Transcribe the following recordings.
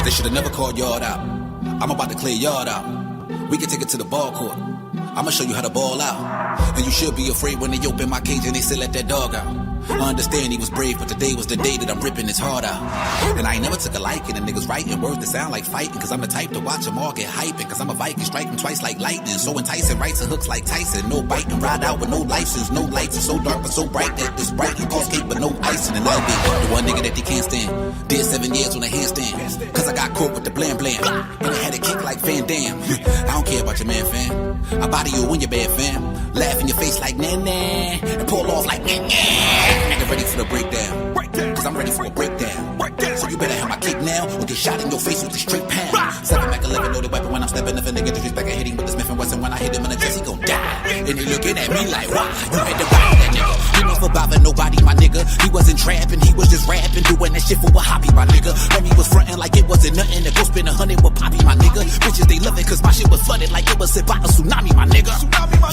They should have never called yard out. I'm about to clear yard out. We can take it to the ball court. I'ma show you how to ball out. And you should be afraid when they open my cage and they still let that dog out. I understand he was brave, but today was the day that I'm ripping his heart out. And I ain't never took a liking to niggas writing words that sound like fighting, cause I'm the type to watch them all get hyping, cause I'm a Viking striking twice like lightning. So enticing, writes and hooks like Tyson. No biting, ride out with no license. No lights, it's so dark but so bright that it's bright and cause cake but no icing. And I'll be the one nigga that they can't stand. Did 7 years on a handstand, cause I got caught with the blam blam. And I had a kick like Van Damme. I don't care about your man, fam. I body you when you're bad, fam. Laugh in your face like nah-nah, and pull off like nah-nah. Nigga ready for the breakdown, cause I'm ready for a breakdown. So you better have my kick now, or get shot in your face with a straight pound. 7 Mac 11 loaded weapon when I'm stepping. If a nigga disrespect, I hit him with the Smith & Wesson. When I hit him in the chest, he gon' die. And they looking at me like, why? You had to ride that nigga. He never bothered nobody, my nigga. He wasn't trapping, he was just rapping, doing that shit for a hobby, my nigga. Homie was frontin' like it wasn't nothing to go spend 100 with Poppy, my nigga. Bitches, they love it cause my shit was flooded like it was hit by a tsunami, my nigga.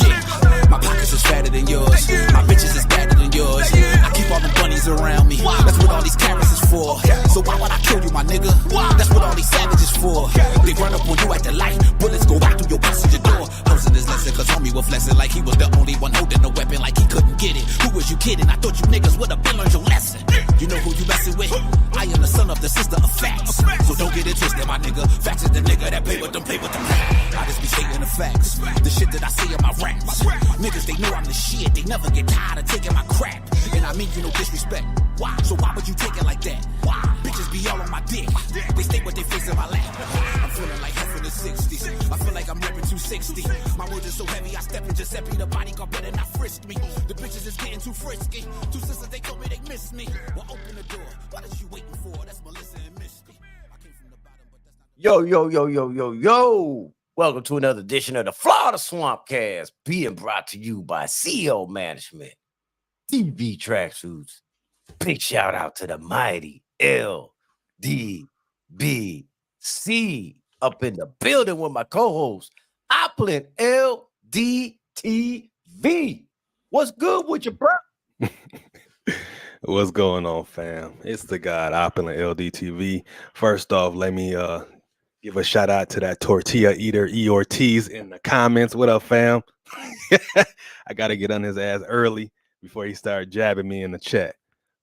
Yeah, my pockets is fatter than yours. My bitches is badder than yours. I keep all the bunnies around me. That's what all these cameras is for. So why would I kill you, my nigga? That's what all these savages for. They run up on you at the light. Bullets go right through your passenger door. Losing his lesson cause homie was flexing like he was the only one holding the weapon, like he couldn't get it. Who was you kidding? I thought you niggas would have been learned your lesson. You know who you messing with? I am the son of the sister of facts. So don't get it twisted, my nigga. Facts is the nigga that play with them, I just be stating the facts. The shit that I say in my raps. Niggas, they know I'm the shit. They never get tired of taking my crap. And I mean you no disrespect. Why? So why would you take it like that? Why? Bitches be all on my dick. They stay with their face in my lap. I'm feeling like half in the 60s. I feel like I'm repping 260. My words are so heavy, I step in Giuseppe. The bodyguard better not frisk me. The bitches is getting too frisky. Two sisters, they told me they miss me. Well, open the door. What is you waiting for? That's Melissa and Misty. I came from the bottom, but that's not... Yo. Welcome to another edition of the Flawda Swampcast, being brought to you by CEO Management, TV Tracksuits. Big shout out to the mighty LDBC up in the building with my co-host, Opulent LDTV. What's good with you, bro? What's going on, fam? It's the God, Opulent LDTV. First off, let me give a shout out to that tortilla eater E Ortiz in the comments. What up, fam? I got to get on his ass early before he started jabbing me in the chat.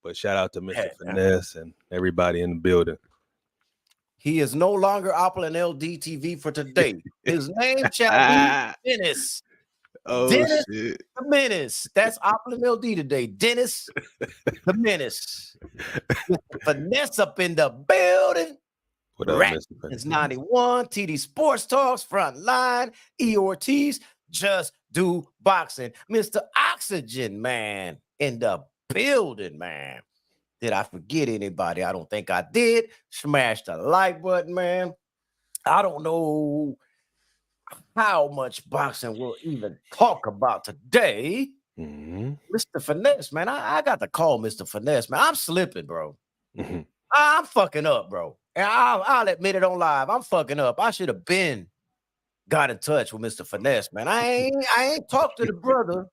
But shout out to Mr. Finesse and everybody in the building. He is no longer Opulent LDTV for today. His name shall be Dennis. Oh, Dennis shit. the Menace. That's Opulent LD today. Dennis the Menace. Finesse up in the building. What up, Mr. It's 91, TD Sports Talks, Frontline, E Ortiz, Just Do Boxing. Mr. Oxygen, man, in the building, man. Did I forget anybody? I don't think I did. Smash the like button, man. I don't know how much boxing we'll even talk about today. Mm-hmm. Mr. Finesse, man. I got to call Mr. Finesse, man. I'm slipping, bro. Mm-hmm. I'm fucking up, bro. And I'll admit it on live. I'm fucking up. I should have been got in touch with Mr. Finesse, man. I ain't talked to the brother.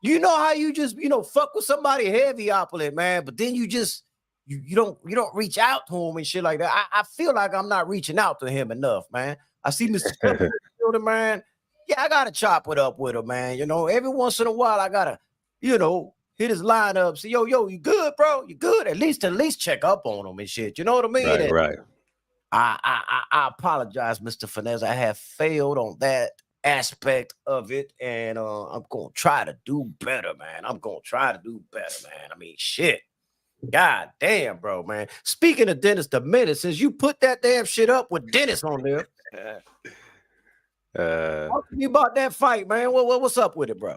You know how you just, fuck with somebody heavy, Opulent, man, but then you just you don't reach out to him and shit like that. I feel like I'm not reaching out to him enough, man. I see Mr. Builder, man. Yeah, I gotta chop it up with him, man. Every once in a while I gotta, hit his lineup. Say, yo, you good, bro? You good? At least check up on him and shit. You know what I mean? Right. I apologize, Mr. Finesse. I have failed on that aspect of it, and I'm gonna try to do better, man. I mean, shit. God damn, bro, man. Speaking of Dennis the Menace, since you put that damn shit up with Dennis on there, talk to me about that fight, man. What's up with it, bro?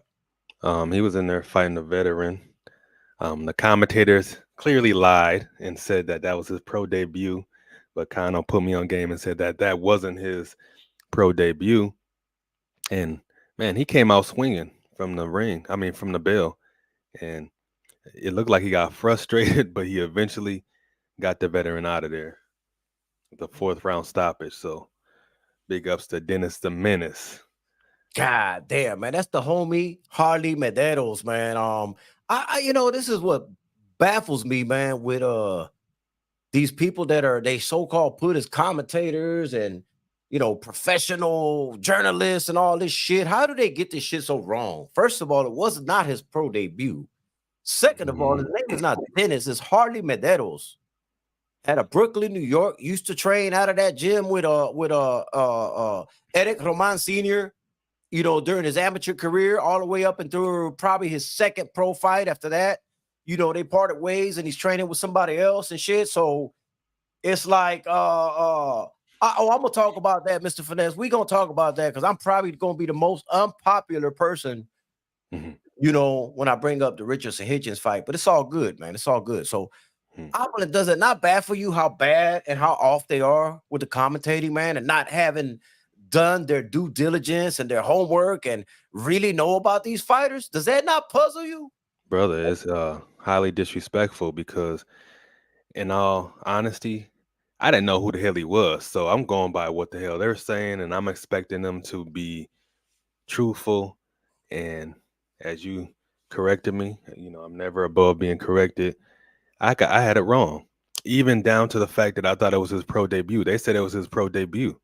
He was in there fighting a veteran. The commentators clearly lied and said that was his pro debut, but Kano put me on game and said that wasn't his pro debut. And man, he came out swinging from the ring. I mean, from the bell, and it looked like he got frustrated, but he eventually got the veteran out of there. The 4th round stoppage. So big ups to Dennis the Menace. God damn, man. That's the homie Harley Medeiros, man. I this is what baffles me, man, with these people that are they so-called put as commentators and professional journalists and all this shit. How do they get this shit so wrong? First of all, it was not his pro debut. Second of all, his name is not Dennis, it's Harley Medeiros. Out of Brooklyn, New York, used to train out of that gym with Eric Roman Sr., during his amateur career, all the way up and through probably his second pro fight. After that, they parted ways and he's training with somebody else and shit. So it's like, I'm gonna talk about that, Mr. Finesse. We're gonna talk about that because I'm probably gonna be the most unpopular person, when I bring up the Richardson Hitchens fight. But it's all good, man. It's all good. So does it not bad for you how bad and how off they are with the commentating, man, and not having done their due diligence and their homework and really know about these fighters? Does that not puzzle you? Brother, it's highly disrespectful because, in all honesty, I didn't know who the hell he was. So I'm going by what the hell they're saying, and I'm expecting them to be truthful. And as you corrected me, I'm never above being corrected. I had it wrong, even down to the fact that I thought it was his pro debut. They said it was his pro debut,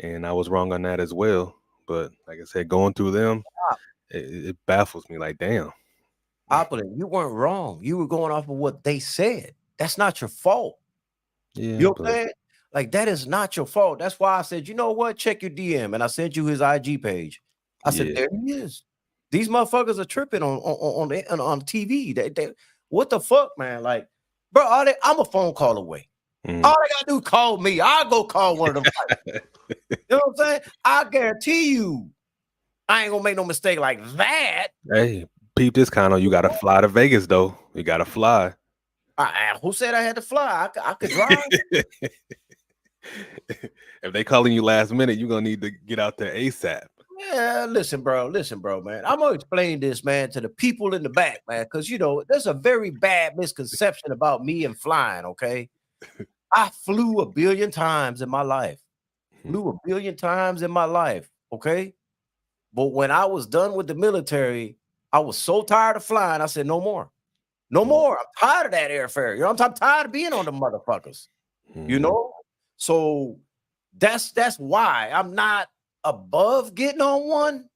and I was wrong on that as well. But like I said, going through them, it baffles me. Like, damn. Opulent, you weren't wrong. You were going off of what they said. That's not your fault. Yeah, you know what I'm saying? Like, that is not your fault. That's why I said, you know what? Check your DM. And I sent you his IG page. I said, there he is. These motherfuckers are tripping on TV. They what the fuck, man? Like, bro, I'm a phone call away. All they gotta do is call me. I'll go call one of them. You know what I'm saying? I guarantee you, I ain't gonna make no mistake like that. Hey, peep this, kind of. You gotta fly to Vegas, though. You gotta fly. Who said I had to fly? I could drive. If they calling you last minute, you're gonna need to get out there ASAP. Yeah, listen, bro, man. I'm gonna explain this, man, to the people in the back, man, because there's a very bad misconception about me and flying. Okay, I flew a billion times in my life. Okay, but when I was done with the military, I was so tired of flying. I said, no more. I'm tired of that airfare. I'm tired of being on the motherfuckers. So that's why I'm not above getting on one,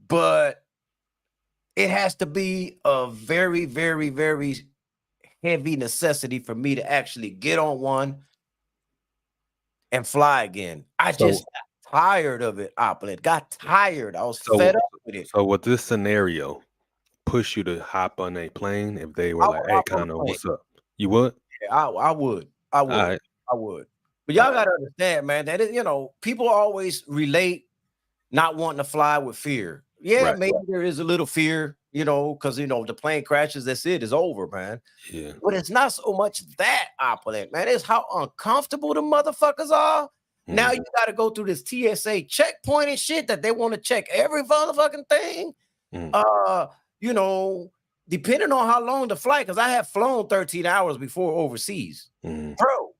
but it has to be a very, very, very heavy necessity for me to actually get on one and fly again. I just got tired of it, Opulent. Got tired. I was fed up with it. So would this scenario push you to hop on a plane if they were like, hey, Connor, what's up? You would? Yeah, I would. Right. I would. But y'all got to understand, man, that is, people always relate not wanting to fly with fear. Yeah, maybe there is a little fear, because, the plane crashes, that's it, it's over, man. Yeah. But it's not so much that, Opulent, man. It's how uncomfortable the motherfuckers are. Now you got to go through this TSA checkpoint and shit that they want to check every motherfucking thing. Depending on how long the flight, because I have flown 13 hours before overseas. Bro,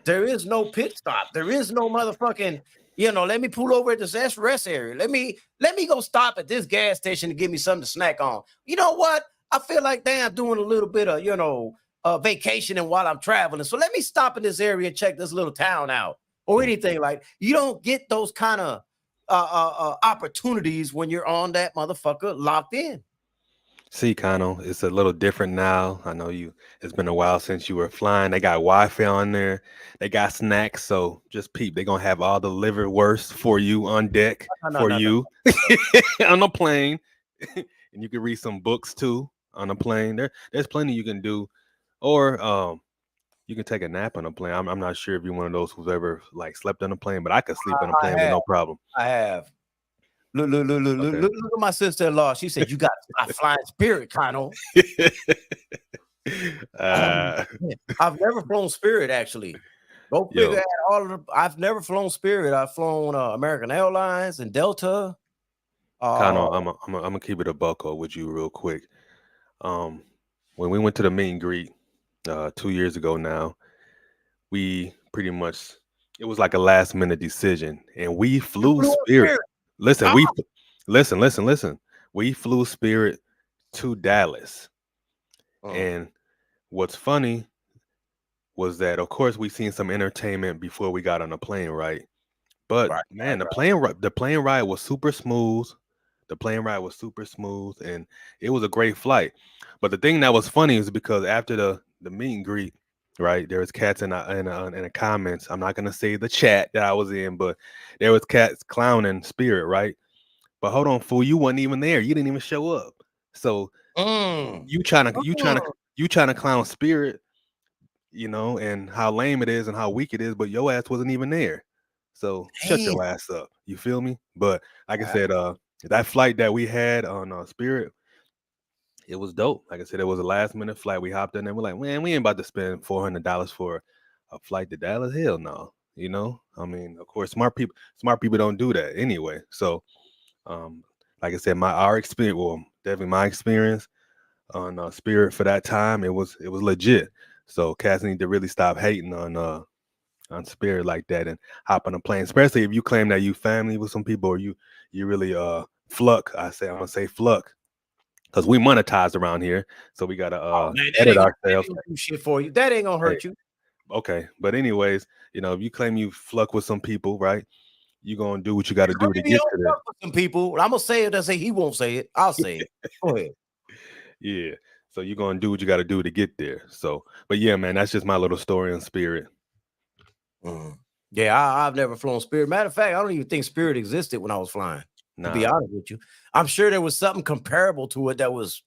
there is no pit stop. There is no motherfucking, let me pull over at this rest area. Let me go stop at this gas station to give me something to snack on. You know what? I feel like I'm doing a little bit of, vacationing while I'm traveling. So let me stop in this area and check this little town out or anything like. You don't get those kind of opportunities when you're on that motherfucker locked in. See, Kano, it's a little different now. I know it's been a while since you were flying. They got Wi-Fi on there. They got snacks. So just peep. They're going to have all the liverwurst for you on deck on the plane. And you can read some books too on the plane. There's plenty you can do. Or you can take a nap on a plane. I'm not sure if you're one of those who's ever like slept on a plane, but I could sleep on a plane with no problem. I have. Look at my sister-in-law. She said, you got a flying Spirit, Kano. I've never flown Spirit, actually. Go figure out I've never flown Spirit. I've flown American Airlines and Delta. Kano, I'm gonna keep it a bucko with you real quick. When we went to the meet and greet 2 years ago now, we pretty much, it was like a last minute decision, and we flew Spirit. Listen, listen. We flew Spirit to Dallas. And what's funny, was that, of course, we seen some entertainment before we got on the plane, right? But Right, man, right. the plane ride was super smooth. The plane ride was super smooth, and it was a great flight. But the thing that was funny is because after the meet and greet, right, there was cats in the comments. I'm not gonna say the chat that I was in, but there was cats clowning Spirit, right? But hold on, fool, you wasn't even there. You didn't even show up. So Mm. you trying to clown Spirit, and how lame it is and how weak it is, but your ass wasn't even there. So shut Damn. your ass up. You feel me? But like I said, that flight that we had on Spirit, it was dope. Like I said, it was a last minute flight. We hopped in there. We're like, man, we ain't about to spend $400 for a flight to Dallas. Hell no. I mean, of course, smart people don't do that anyway. So, um, like I said, our experience, well, definitely my experience on Spirit for that time, it was legit. So cats need to really stop hating on Spirit like that and hop on a plane, especially if you claim that you family with some people or you really fluck. I'm gonna say fluck because we monetize around here, so we gotta Oh man, edit that ourselves. ain't gonna do shit for you. That ain't gonna Hey, hurt you. okay, but anyways, if you claim you fluck with some people, right? You gonna do what you got to do to Maybe he get don't to there. fuck with some people. I'm gonna say it. I say he won't say it. I'll say it. Go ahead. Yeah. So you're gonna do what you got to do to get there. So, but yeah, man, that's just my little story on Spirit. Mm. Yeah, I've never flown Spirit. Matter of fact, I don't even think Spirit existed when I was flying. To be Nah. honest with you, I'm sure there was something comparable to it that was,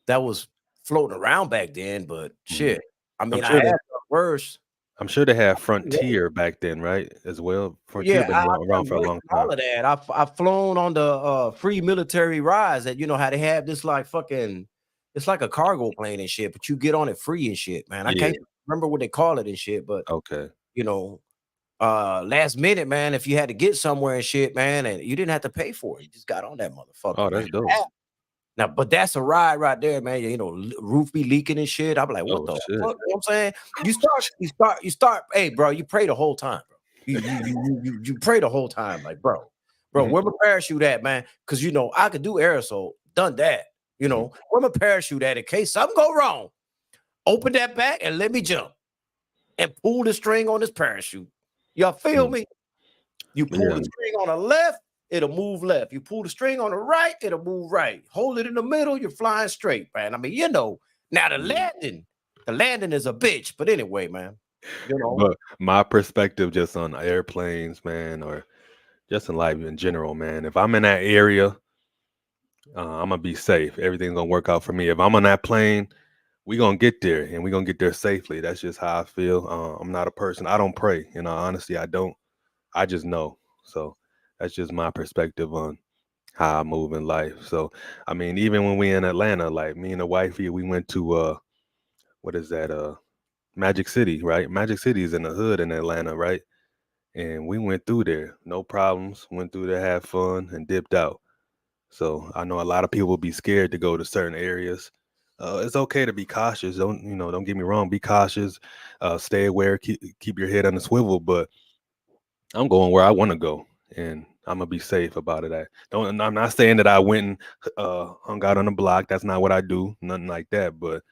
that was floating around back then. But Mhm. shit, I I'm mean, I sure had they. some worse. I'm sure they had Frontier back then, right? As well. Frontier Yeah, been I've around done for a worse long than time. all of that. I've flown on the free military rides that how they have this like fucking, it's like a cargo plane and shit, but you get on it free and shit, man. I Yeah. can't remember what they call it and shit, but Okay. you know, last minute, man, if you had to get somewhere and shit, man, and you didn't have to pay for it, you just got on that Oh, motherfucker, man. that's dope. Now, but that's a ride right there, man. Roof be leaking and shit. I'm like, what Oh the fuck? You shit. know what I'm saying? You start. Hey, bro, you pray the whole time, bro. You pray the whole time, like, bro, Mhm, where my parachute at, man? Because I could do aerosol, done that. mhm, Where my parachute at in case something go wrong? Open that back and let me jump and pull the string on this parachute. Y'all feel mm. me? You pull Yeah. the string on the left, it'll move left. You pull the string on the right, it'll move right. Hold it in the middle, you're flying straight, man. I mean, now Mm. the landing is a bitch. But anyway, man, you know, But my perspective just on airplanes, man, or just in life in general, man. If I'm in that area, I'm gonna be safe. Everything's gonna work out for me. If I'm on that plane, we gonna get there, and we gonna get there safely. That's just how I feel. I'm not a person. I don't pray. Honestly, I don't. I just know. So that's just my perspective on how I move in life. So I mean, even when we in Atlanta, like me and the wifey, we went to what is that? Magic City, right? Magic City is in the hood in Atlanta, right? And we went through there, no problems. Went through there, had fun, and dipped out. So I know a lot of people will be scared to go to certain areas. It's okay to be cautious. Don't get me wrong. Be cautious. Stay aware. Keep your head on the swivel. But I'm going where I want to go, and I'm gonna be safe about it. I'm not saying that I went and hung out on the block. That's not what I do. Nothing like that. But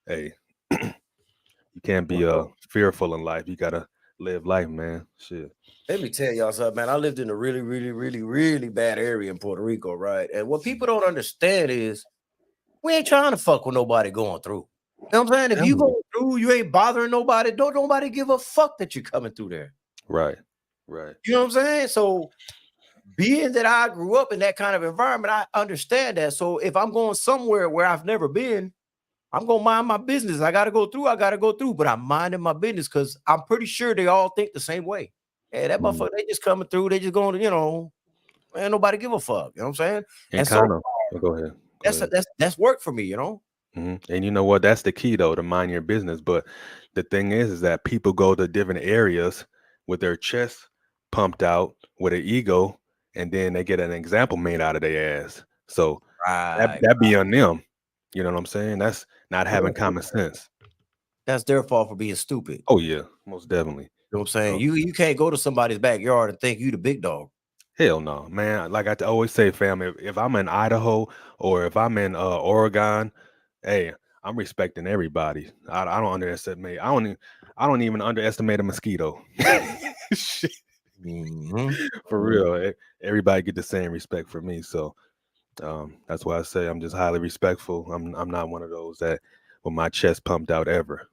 hey, you can't be fearful in life. You gotta live life, man. Shit. let me tell y'all something, man. I lived in a really, really, really, really bad area in Puerto Rico, right? And what people don't understand is we ain't trying to fuck with nobody going through. You know what I'm saying? If you Family. go through, you ain't bothering nobody. Don't nobody give a fuck that you're coming through there. Right. Right. You know what I'm saying? So being that I grew up in that kind of environment, I understand that. So if I'm going somewhere where I've never been, I'm gonna mind my business. I gotta go through, but I'm minding my business because I'm pretty sure they all think the same way. Hey, that Mhm. motherfucker, they just coming through, they just going to, man, nobody give a fuck. You know what I'm saying? And And so kind of. Go ahead. Go that's ahead. that's work for me. And you know what? That's the key, though, to mind your business. But the thing is that people go to different areas with their chest pumped out, with an ego, and then they get an example made out of their ass. So that Right. that be on them. You know what I'm saying? That's not having Right. common sense. That's their fault for being stupid. Oh yeah, most definitely. You know what I'm saying? So You can't go to somebody's backyard and think you the big dog. hell no, man. Like always say, fam, if I'm in Idaho or if I'm in Oregon, hey, I'm respecting everybody. I don't underestimate. I don't even underestimate a mosquito. Shit, for real. Everybody get the same respect for me. So that's why I say I'm just highly respectful. I'm not one of those that with my chest pumped out ever.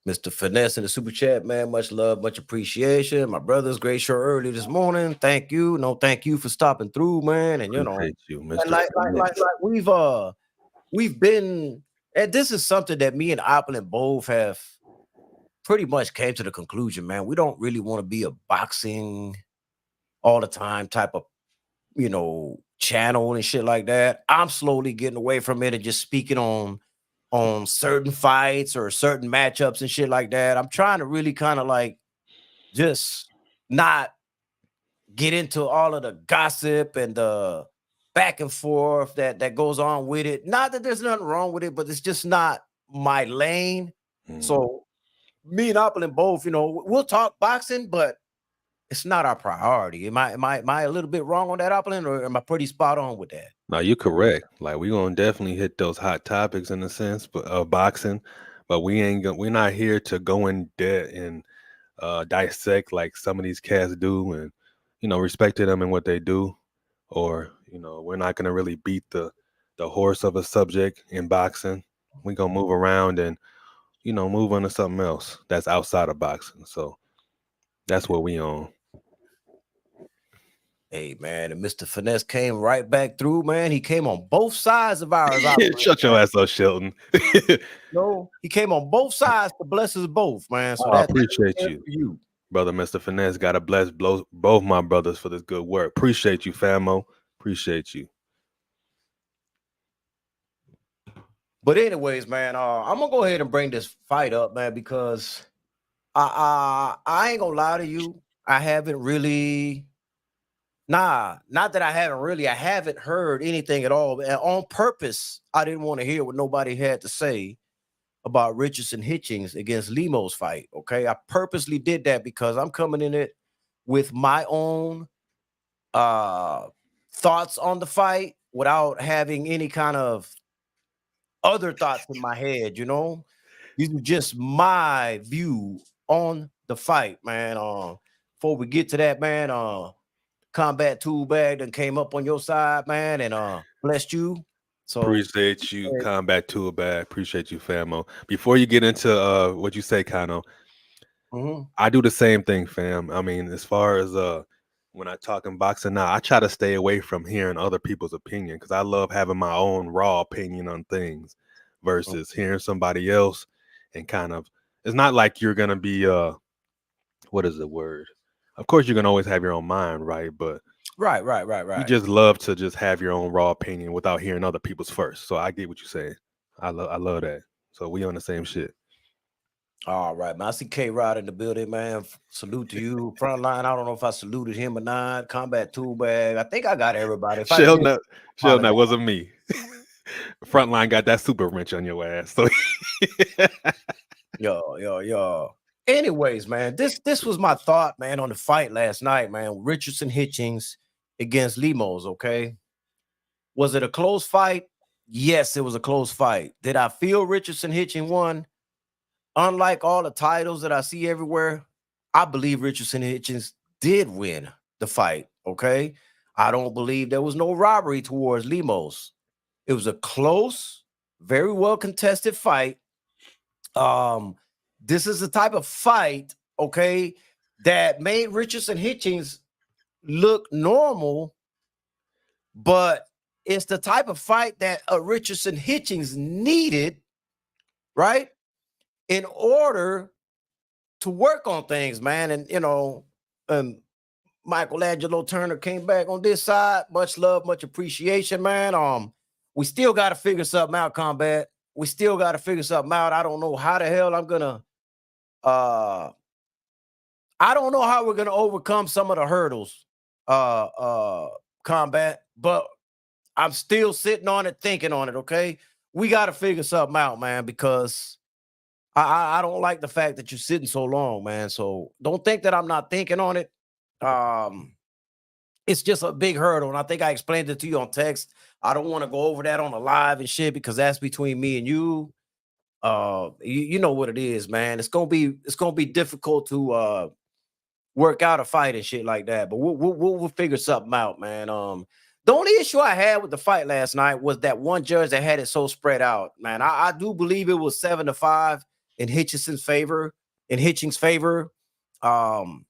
Mr. Finesse in the super chat, man. Much love, much appreciation. My brother's great show early this morning. Thank you. No, thank you for stopping through, man. And Appreciate you, and Mr. like we've been, and this is something that me and Apple and both have pretty much came to the conclusion, man. We don't really want to be a boxing all the time type of, channel and shit like that. I'm slowly getting away from it and just speaking on certain fights or certain matchups and shit like that. I'm trying to really kind of like just not get into all of the gossip and the back and forth that goes on with it. Not that there's nothing wrong with it, but it's just not my lane. So me and Opplin both, we'll talk boxing, but it's not our priority. Am I a little bit wrong on that, Opplin, or am I pretty spot on with that? No, you're correct. Like we're gonna definitely hit those hot topics in a sense, but boxing, but we're not here to go in debt and dissect like some of these cats do, and respecting them and what they do, or we're not gonna really beat the horse of a subject in boxing. We're gonna move around and move on to something else that's outside of boxing. So that's what we on. Hey, man, and Mr. Finesse came right back through, man. He came on both sides of ours. Shut your ass up, Shelton. No, he came on both sides to bless us both, man. So I that's appreciate you. Brother Mr. Finesse. Gotta bless both my brothers for this good work. Appreciate you, famo. Appreciate you. But anyways, man, I'm gonna go ahead and bring this fight up, man, because I ain't gonna lie to you. I haven't really, not that I haven't really, I haven't heard anything at all. And on purpose, I didn't want to hear what nobody had to say about Richardson Hitchings against Limo's fight. Okay, I purposely did that because I'm coming in it with my own thoughts on the fight without having any kind of other thoughts in my head. These are just my view on the fight, man. Before we get to that, man, Combat Tool Bag done came up on your side, man, and blessed you. So appreciate you, Combat Tool Bag. Appreciate you, famo. Before you get into what you say, Kano, I do the same thing, fam. I mean, as far as when I talk in boxing now, I try to stay away from hearing other people's opinion because I love having my own raw opinion on things versus hearing somebody else and kind of. It's not like you're gonna be what is the word? Of course, you're gonna always have your own mind, right? But right. You just love to just have your own raw opinion without hearing other people's first. So I get what you're saying. I love that. So we on the same shit. All right, man. I see K-Rod in the building, man. Salute to you. Frontline, I don't know if I saluted him or not. Combat Tool Bag. I think I got everybody. Shell, that wasn't me. Frontline got that super wrench on your ass. So yo. Anyways, man, this was my thought, man, on the fight last night, man. Richardson Hitchings against Lemos, okay? Was it a close fight? Yes, it was a close fight. Did I feel Richardson Hitchings won? Unlike all the titles that I see everywhere, I believe Richardson Hitchings did win the fight, okay? I don't believe there was no robbery towards Lemos. It was a close, very well contested fight. This is the type of fight, okay, that made Richardson Hitchings look normal, but it's the type of fight that a Richardson Hitchings needed, right, in order to work on things, man. And Michelangelo Turner came back on this side. Much love, much appreciation, man. We still got to figure something out, Combat. We still got to figure something out. I don't know how the hell I'm gonna I don't know how we're gonna overcome some of the hurdles, Combat, but I'm still sitting on it, thinking on it. Okay, we got to figure something out, man, because I don't like the fact that you're sitting so long, man. So don't think that I'm not thinking on it. it's just a big hurdle. And I think I explained it to you on text. I don't want to go over that on the live and shit because that's between me and you. You know what it is, man. It's gonna be difficult to work out a fight and shit like that. But we'll figure something out, man. The only issue I had with the fight last night was that one judge that had it so spread out, man. I do believe it was 7-5 in Hitchinson's favor, in Hitchings' favor. I'm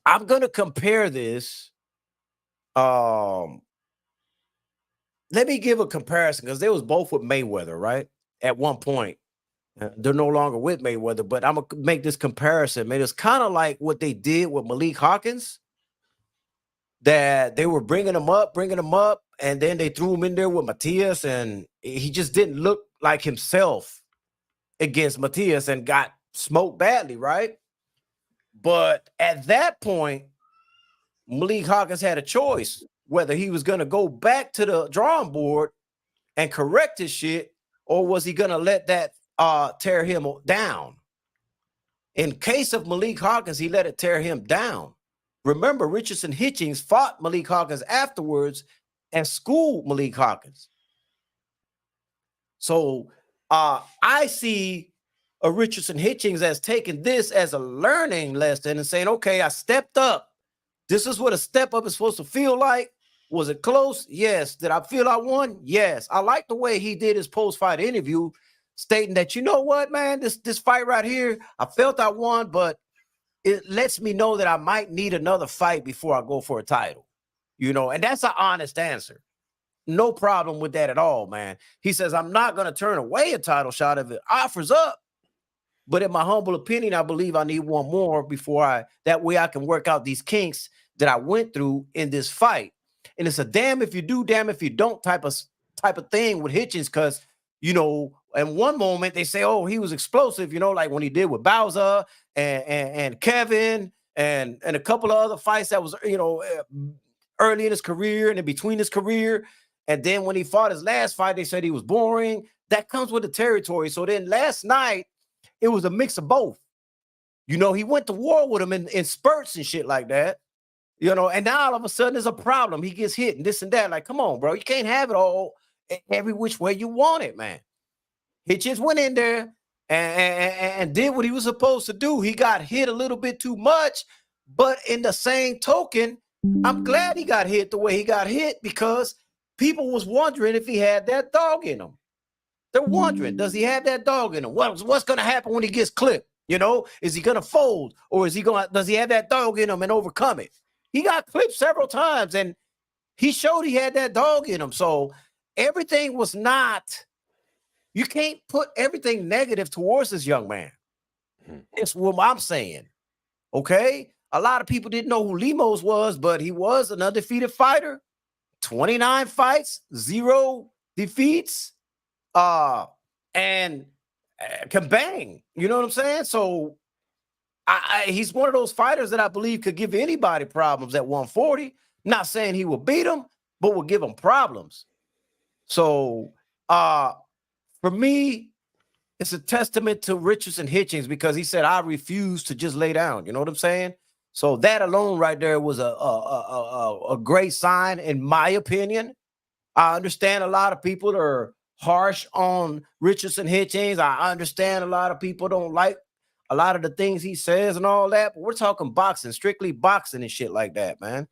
gonna compare this. Let me give a comparison because they was both with Mayweather, right? At one point. They're no longer with Mayweather, but I'm gonna make this comparison, man. It's kind of like what they did with Malik Hawkins, that they were bringing him up, and then they threw him in there with Matias, and he just didn't look like himself against Matias and got smoked badly, right? But at that point, Malik Hawkins had a choice whether he was going to go back to the drawing board and correct his shit, or was he going to let that tear him down? In case of Malik Hawkins, he let it tear him down. Remember, Richardson Hitchings fought Malik Hawkins afterwards and schooled Malik Hawkins. So I see a Richardson Hitchings as taking this as a learning lesson and saying, okay, I stepped up. This is what a step up is supposed to feel like. Was it close? Yes. Did I feel I won? Yes. I like the way he did his post-fight interview, stating that, you know what, man, this fight right here, I felt I won, but it lets me know that I might need another fight before I go for a title, you know, and that's an honest answer. No problem with that at all, man. He says, I'm not going to turn away a title shot if it offers up, but in my humble opinion, I believe I need one more before that way I can work out these kinks that I went through in this fight. And it's a damn if you do, damn if you don't type of thing with Hitchens, because, you know, in one moment they say, oh, he was explosive, you know, like when he did with Bowser and Kevin and a couple of other fights that was, you know, early in his career and in between his career. And then when he fought his last fight, they said he was boring. That comes with the territory. So then last night, it was a mix of both. You know, he went to war with him in spurts and shit like that. You know, and now all of a sudden there's a problem. He gets hit and this and that. Like, come on, bro. You can't have it all every which way you want it, man. He just went in there and did what he was supposed to do. He got hit a little bit too much, but in the same token, I'm glad he got hit the way he got hit, because people was wondering if he had that dog in him. They're wondering, does he have that dog in him? What's going to happen when he gets clipped? You know, is he going to fold, or does he have that dog in him and overcome it? He got clipped several times, and he showed he had that dog in him. So everything was not, you can't put everything negative towards this young man. It's what I'm saying. Okay? A lot of people didn't know who Lemos was, but he was an undefeated fighter. 29 fights, 0 defeats, and can bang. You know what I'm saying? So he's one of those fighters that I believe could give anybody problems at 140. Not saying he will beat him, but will give him problems. So for me, it's a testament to Richardson Hitchings, because he said, I refuse to just lay down. You know what I'm saying? So that alone right there was a great sign, in my opinion. I understand a lot of people are harsh on Richardson Hitchings. I understand a lot of people don't like a lot of the things he says and all that, but we're talking boxing, strictly boxing and shit like that, man.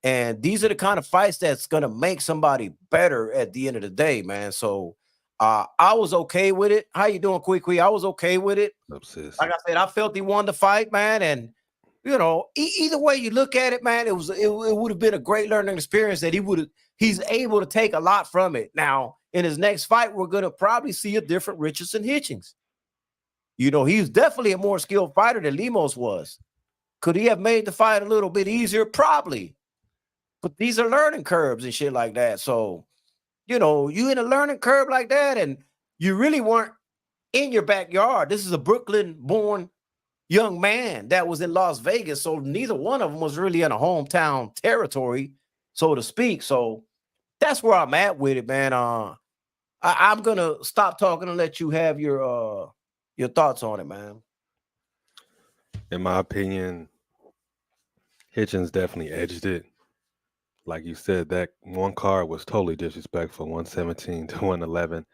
And these are the kind of fights that's going to make somebody better at the end of the day, man. So I was okay with it. How you doing, Quick? I was okay with it. Obsessed. Like I said, I felt he won the fight, man. And, you know, either way you look at it, man, it would have been a great learning experience that he's able to take a lot from it. Now, in his next fight, we're going to probably see a different Richardson Hitchings. You know, he's definitely a more skilled fighter than Lemos was. Could he have made the fight a little bit easier? Probably. But these are learning curves and shit like that. So, you know, you in a learning curve like that, and you really weren't in your backyard. This is a Brooklyn-born young man that was in Las Vegas. So neither one of them was really in a hometown territory, so to speak. So that's where I'm at with it, man. I'm going to stop talking and let you have your thoughts on it, man. In my opinion, Hitchens definitely edged it. like you said, that one card was totally disrespectful. 117 to 111.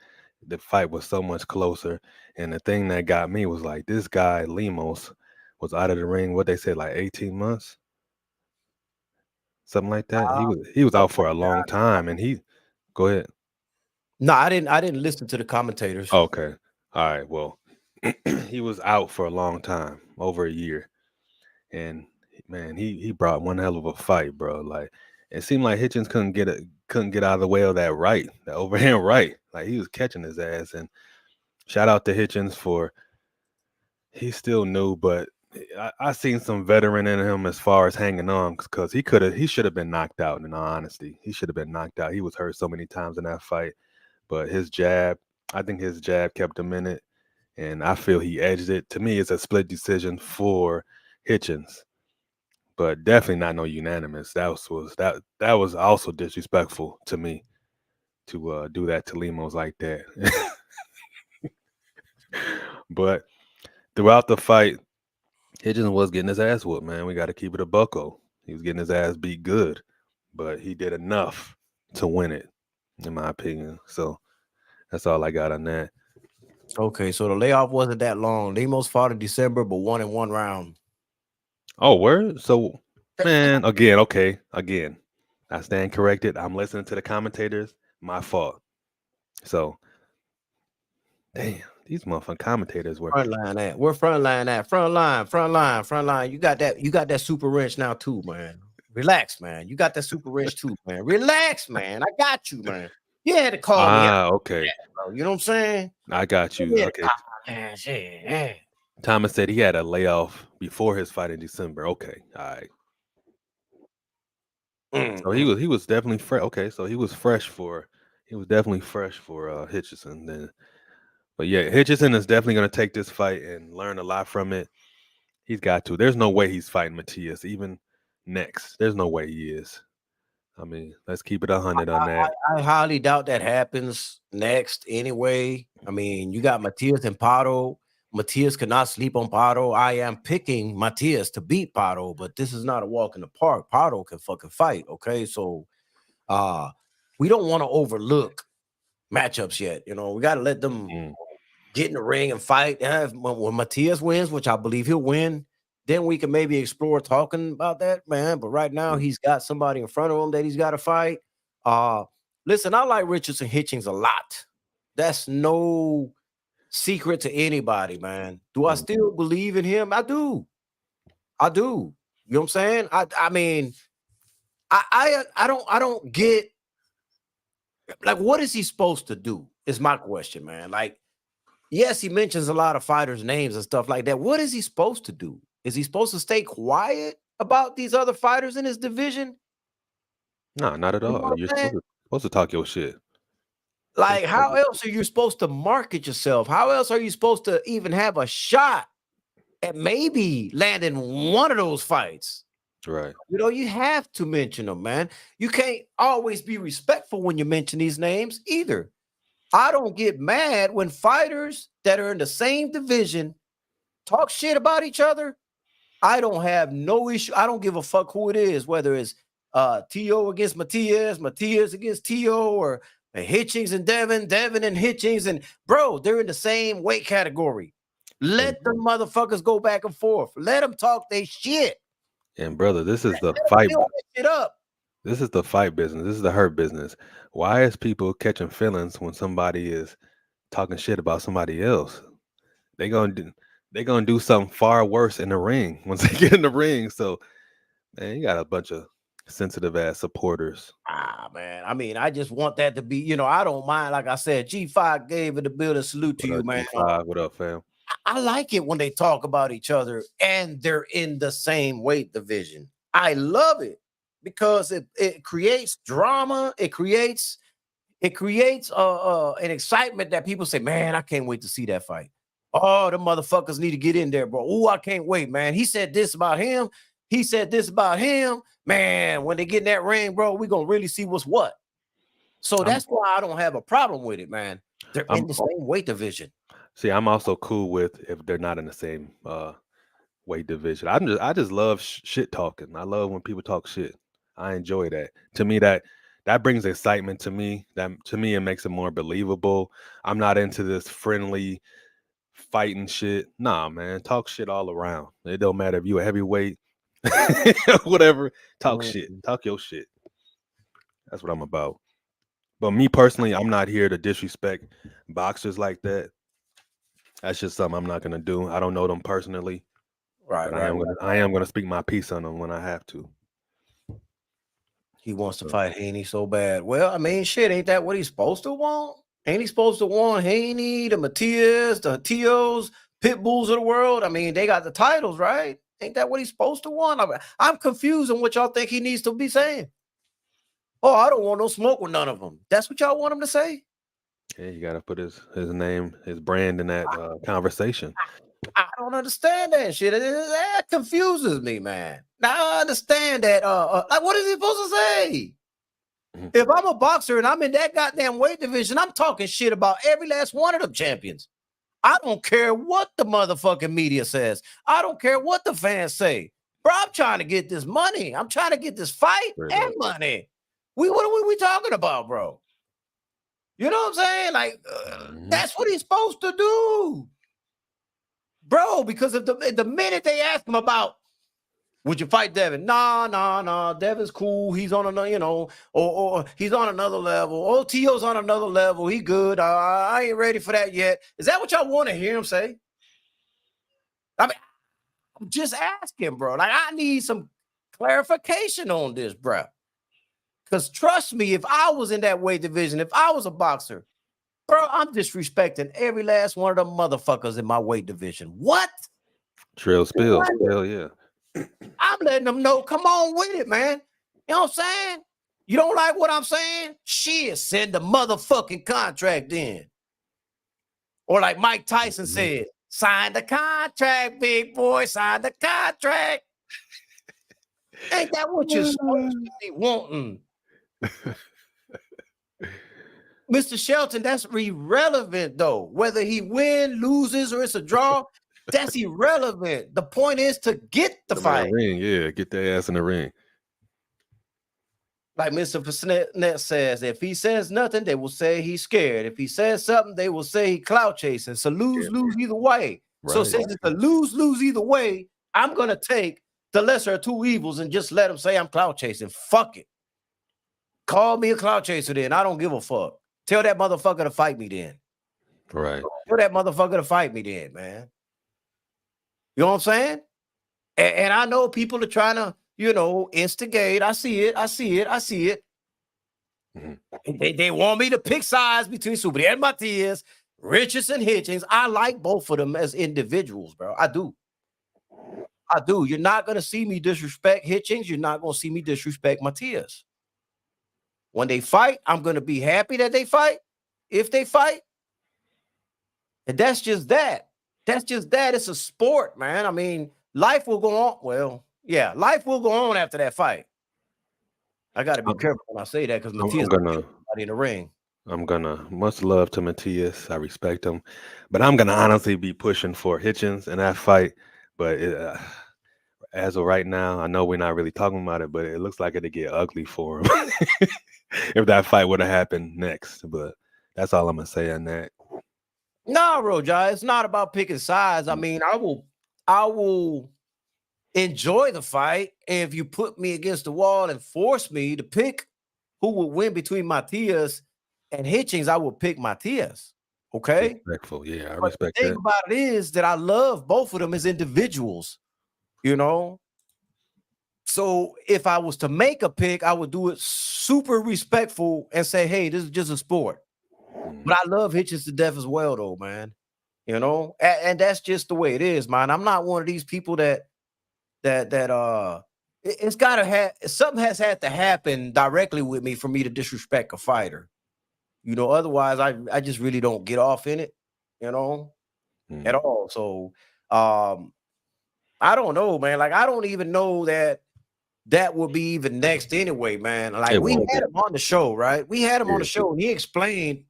The fight was so much closer. And the thing that got me was like this guy Lemos was out of the ring. What they said, like 18 months, something like that. He was out for a long time, and he go ahead. No, I didn't listen to the commentators. Okay, all right. Well, he was out for a long time, over a year, and man, he brought one hell of a fight, bro. Like it seemed like Hitchens couldn't get out of the way of that right, that overhand right. Like he was catching his ass. And shout out to Hitchens for he's still new, but I seen some veteran in him as far as hanging on because he should have been knocked out. In all honesty, he should have been knocked out. He was hurt so many times in that fight, but I think his jab kept him in it, and I feel he edged it. To me, it's a split decision for Hitchens, but definitely not no unanimous. That was also disrespectful to me to do that to Lemos like that. But throughout the fight, Hitchens was getting his ass whooped, man. We got to keep it a bucko. He was getting his ass beat good, but he did enough to win it, in my opinion. So that's all I got on that. Okay, so the layoff wasn't that long. Lemos fought in December, but won in 1 round. Oh, word? So, man, again. I stand corrected. I'm listening to the commentators. My fault. So, damn, these motherfucking commentators were. Front line at. Where front line at? Front line. You got that super wrench now too, man. Relax, man. You got that super wrench too, man. Relax, man. I got you, man. You had to call me out. Okay. Bro. You know what I'm saying? I got you. Okay. Thomas said he had a layoff before his fight in December. Okay. All right. So he was definitely fresh. Okay, so he was definitely fresh for Hitchison then. But yeah, Hitchison is definitely going to take this fight and learn a lot from it. He's got to. There's no way he's fighting Matias even next. There's no way he is. I mean, let's keep it 100 on that. I highly doubt that happens next anyway. I mean, you got Matias and Pato. Matias cannot sleep on Pato. I am picking Matias to beat Pato, but this is not a walk in the park. Pato can fucking fight, okay? So we don't want to overlook matchups yet. You know, we got to let them get in the ring and fight. When Matias wins, which I believe he'll win, then we can maybe explore talking about that, man. But right now, he's got somebody in front of him that he's got to fight. Listen, I like Richardson Hitchens a lot. That's no secret to anybody, man. Do I still believe in him? I do. You know what I'm saying? I mean, I don't get, like, what is he supposed to do? Is my question, man. Like, yes, he mentions a lot of fighters' names and stuff like that. What is he supposed to do? Is he supposed to stay quiet about these other fighters in his division? No, not at all. You're supposed to talk your shit. Like, how else are you supposed to market yourself? How else are you supposed to even have a shot at maybe landing one of those fights? Right. You know, you have to mention them, man. You can't always be respectful when you mention these names either. I don't get mad when fighters that are in the same division talk shit about each other. I don't have no issue. I don't give a fuck who it is, whether it's T.O. against Matias against T.O., or Hitchings and Devin and Hitchings. And bro, they're in the same weight category. Let the motherfuckers go back and forth. Let them talk their shit. And brother, this is the fight. This is the fight business. This is the hurt business. Why is people catching feelings when somebody is talking shit about somebody else? They're gonna do something far worse in the ring once they get in the ring. So, man, you got a bunch of sensitive ass supporters. Man. I mean, I just want that to be, you know, I don't mind. Like I said, G5 gave it a build salute to you, man. G5, what up, fam? I like it when they talk about each other and they're in the same weight division. I love it because it creates drama. It creates an excitement that people say, man, I can't wait to see that fight. Oh, the motherfuckers need to get in there, bro. Oh, I can't wait, man. He said this about him. He said this about him. Man, when they get in that ring, bro, we're going to really see what's what. So that's why I don't have a problem with it, man. They're in the same weight division. See, I'm also cool with if they're not in the same weight division. I just love shit talking. I love when people talk shit. I enjoy that. To me, that brings excitement to me. That to me, it makes it more believable. I'm not into this friendly fighting shit. Nah, man, talk shit all around. It don't matter if you a heavyweight, whatever. Talk shit. Talk your shit. That's what I'm about. But me personally, I'm not here to disrespect boxers like that. That's just something I'm not gonna do. I don't know them personally, Right, but right. I am gonna speak my piece on them when I have to. He wants to fight Haney so bad. Well, I mean, shit, ain't that what he's supposed to want? Ain't he supposed to want Haney, the Matias, the Tios, Pit Bulls of the world? I mean, they got the titles, right? Ain't that what he's supposed to want? I'm confused on what y'all think he needs to be saying. Oh, I don't want no smoke with none of them. That's what y'all want him to say? Yeah, you gotta put his name, his brand in that conversation. I don't understand that shit. That confuses me, man. Now I understand that. Like, what is he supposed to say? If I'm a boxer and I'm in that goddamn weight division, I'm talking shit about every last one of them champions. I don't care what the motherfucking media says. I don't care what the fans say. Bro, I'm trying to get this money. I'm trying to get this fight and money. What are we talking about, bro? You know what I'm saying? Like, that's what he's supposed to do. Bro, because if the minute they ask him about, would you fight Devin? Nah. Devin's cool. He's on another, or he's on another level. Oh, T.O.'s on another level. He good. I ain't ready for that yet. Is that what y'all want to hear him say? I mean, I'm just asking, bro. Like, I need some clarification on this, bro. Because trust me, if I was in that weight division, if I was a boxer, bro, I'm disrespecting every last one of them motherfuckers in my weight division. What? Trail spills. Hell yeah. I'm letting them know, come on with it, man. You know what I'm saying? You don't like what I'm saying? Shit, send the motherfucking contract in. Or like Mike Tyson said, sign the contract, big boy, sign the contract. Ain't that what you're supposed to be wanting? Mr. Shelton, that's irrelevant, though. Whether he wins, loses, or it's a draw, that's irrelevant. The point is to get the fight. Ring, yeah, get their ass in the ring. Like Mr. Fournette says, if he says nothing, they will say he's scared. If he says something, they will say he clout chasing. So lose either way. Right. So since it's a lose either way, I'm going to take the lesser of two evils and just let him say I'm clout chasing. Fuck it. Call me a clout chaser then. I don't give a fuck. Tell that motherfucker to fight me then. Right. Tell that motherfucker to fight me then, man. You know what I'm saying? And I know people are trying to, instigate. I see it. Mm-hmm. They want me to pick sides between Super and Matias, Richardson, Hitchens. I like both of them as individuals, bro. I do. You're not going to see me disrespect Hitchens. You're not going to see me disrespect Matias. When they fight, I'm going to be happy that they fight. If they fight. And that's just that. It's a sport, man. I mean, life will go on. Well, yeah, life will go on after that fight. I got to be careful when I say that because Matias is in the ring. Much love to Matias. I respect him. But I'm going to honestly be pushing for Hitchens in that fight. But as of right now, I know we're not really talking about it, but it looks like it'll get ugly for him if that fight would have happened next. But that's all I'm going to say on that. No, Roja, it's not about picking sides. I mean, I will enjoy the fight. And if you put me against the wall and force me to pick who would win between Matias and Hitchens, I will pick Matias. Okay? Respectful. Yeah, I respect that. The thing about it is that I love both of them as individuals, So if I was to make a pick, I would do it super respectful and say, hey, this is just a sport. But I love Hitchens to death as well, though, man. And that's just the way it is, man. I'm not one of these people that it's gotta have something has had to happen directly with me for me to disrespect a fighter. Otherwise I just really don't get off in it, at all. So I don't know, man. Like I don't even know that would be even next anyway, man. Like we had him on the show, right? We had him on the show and he explained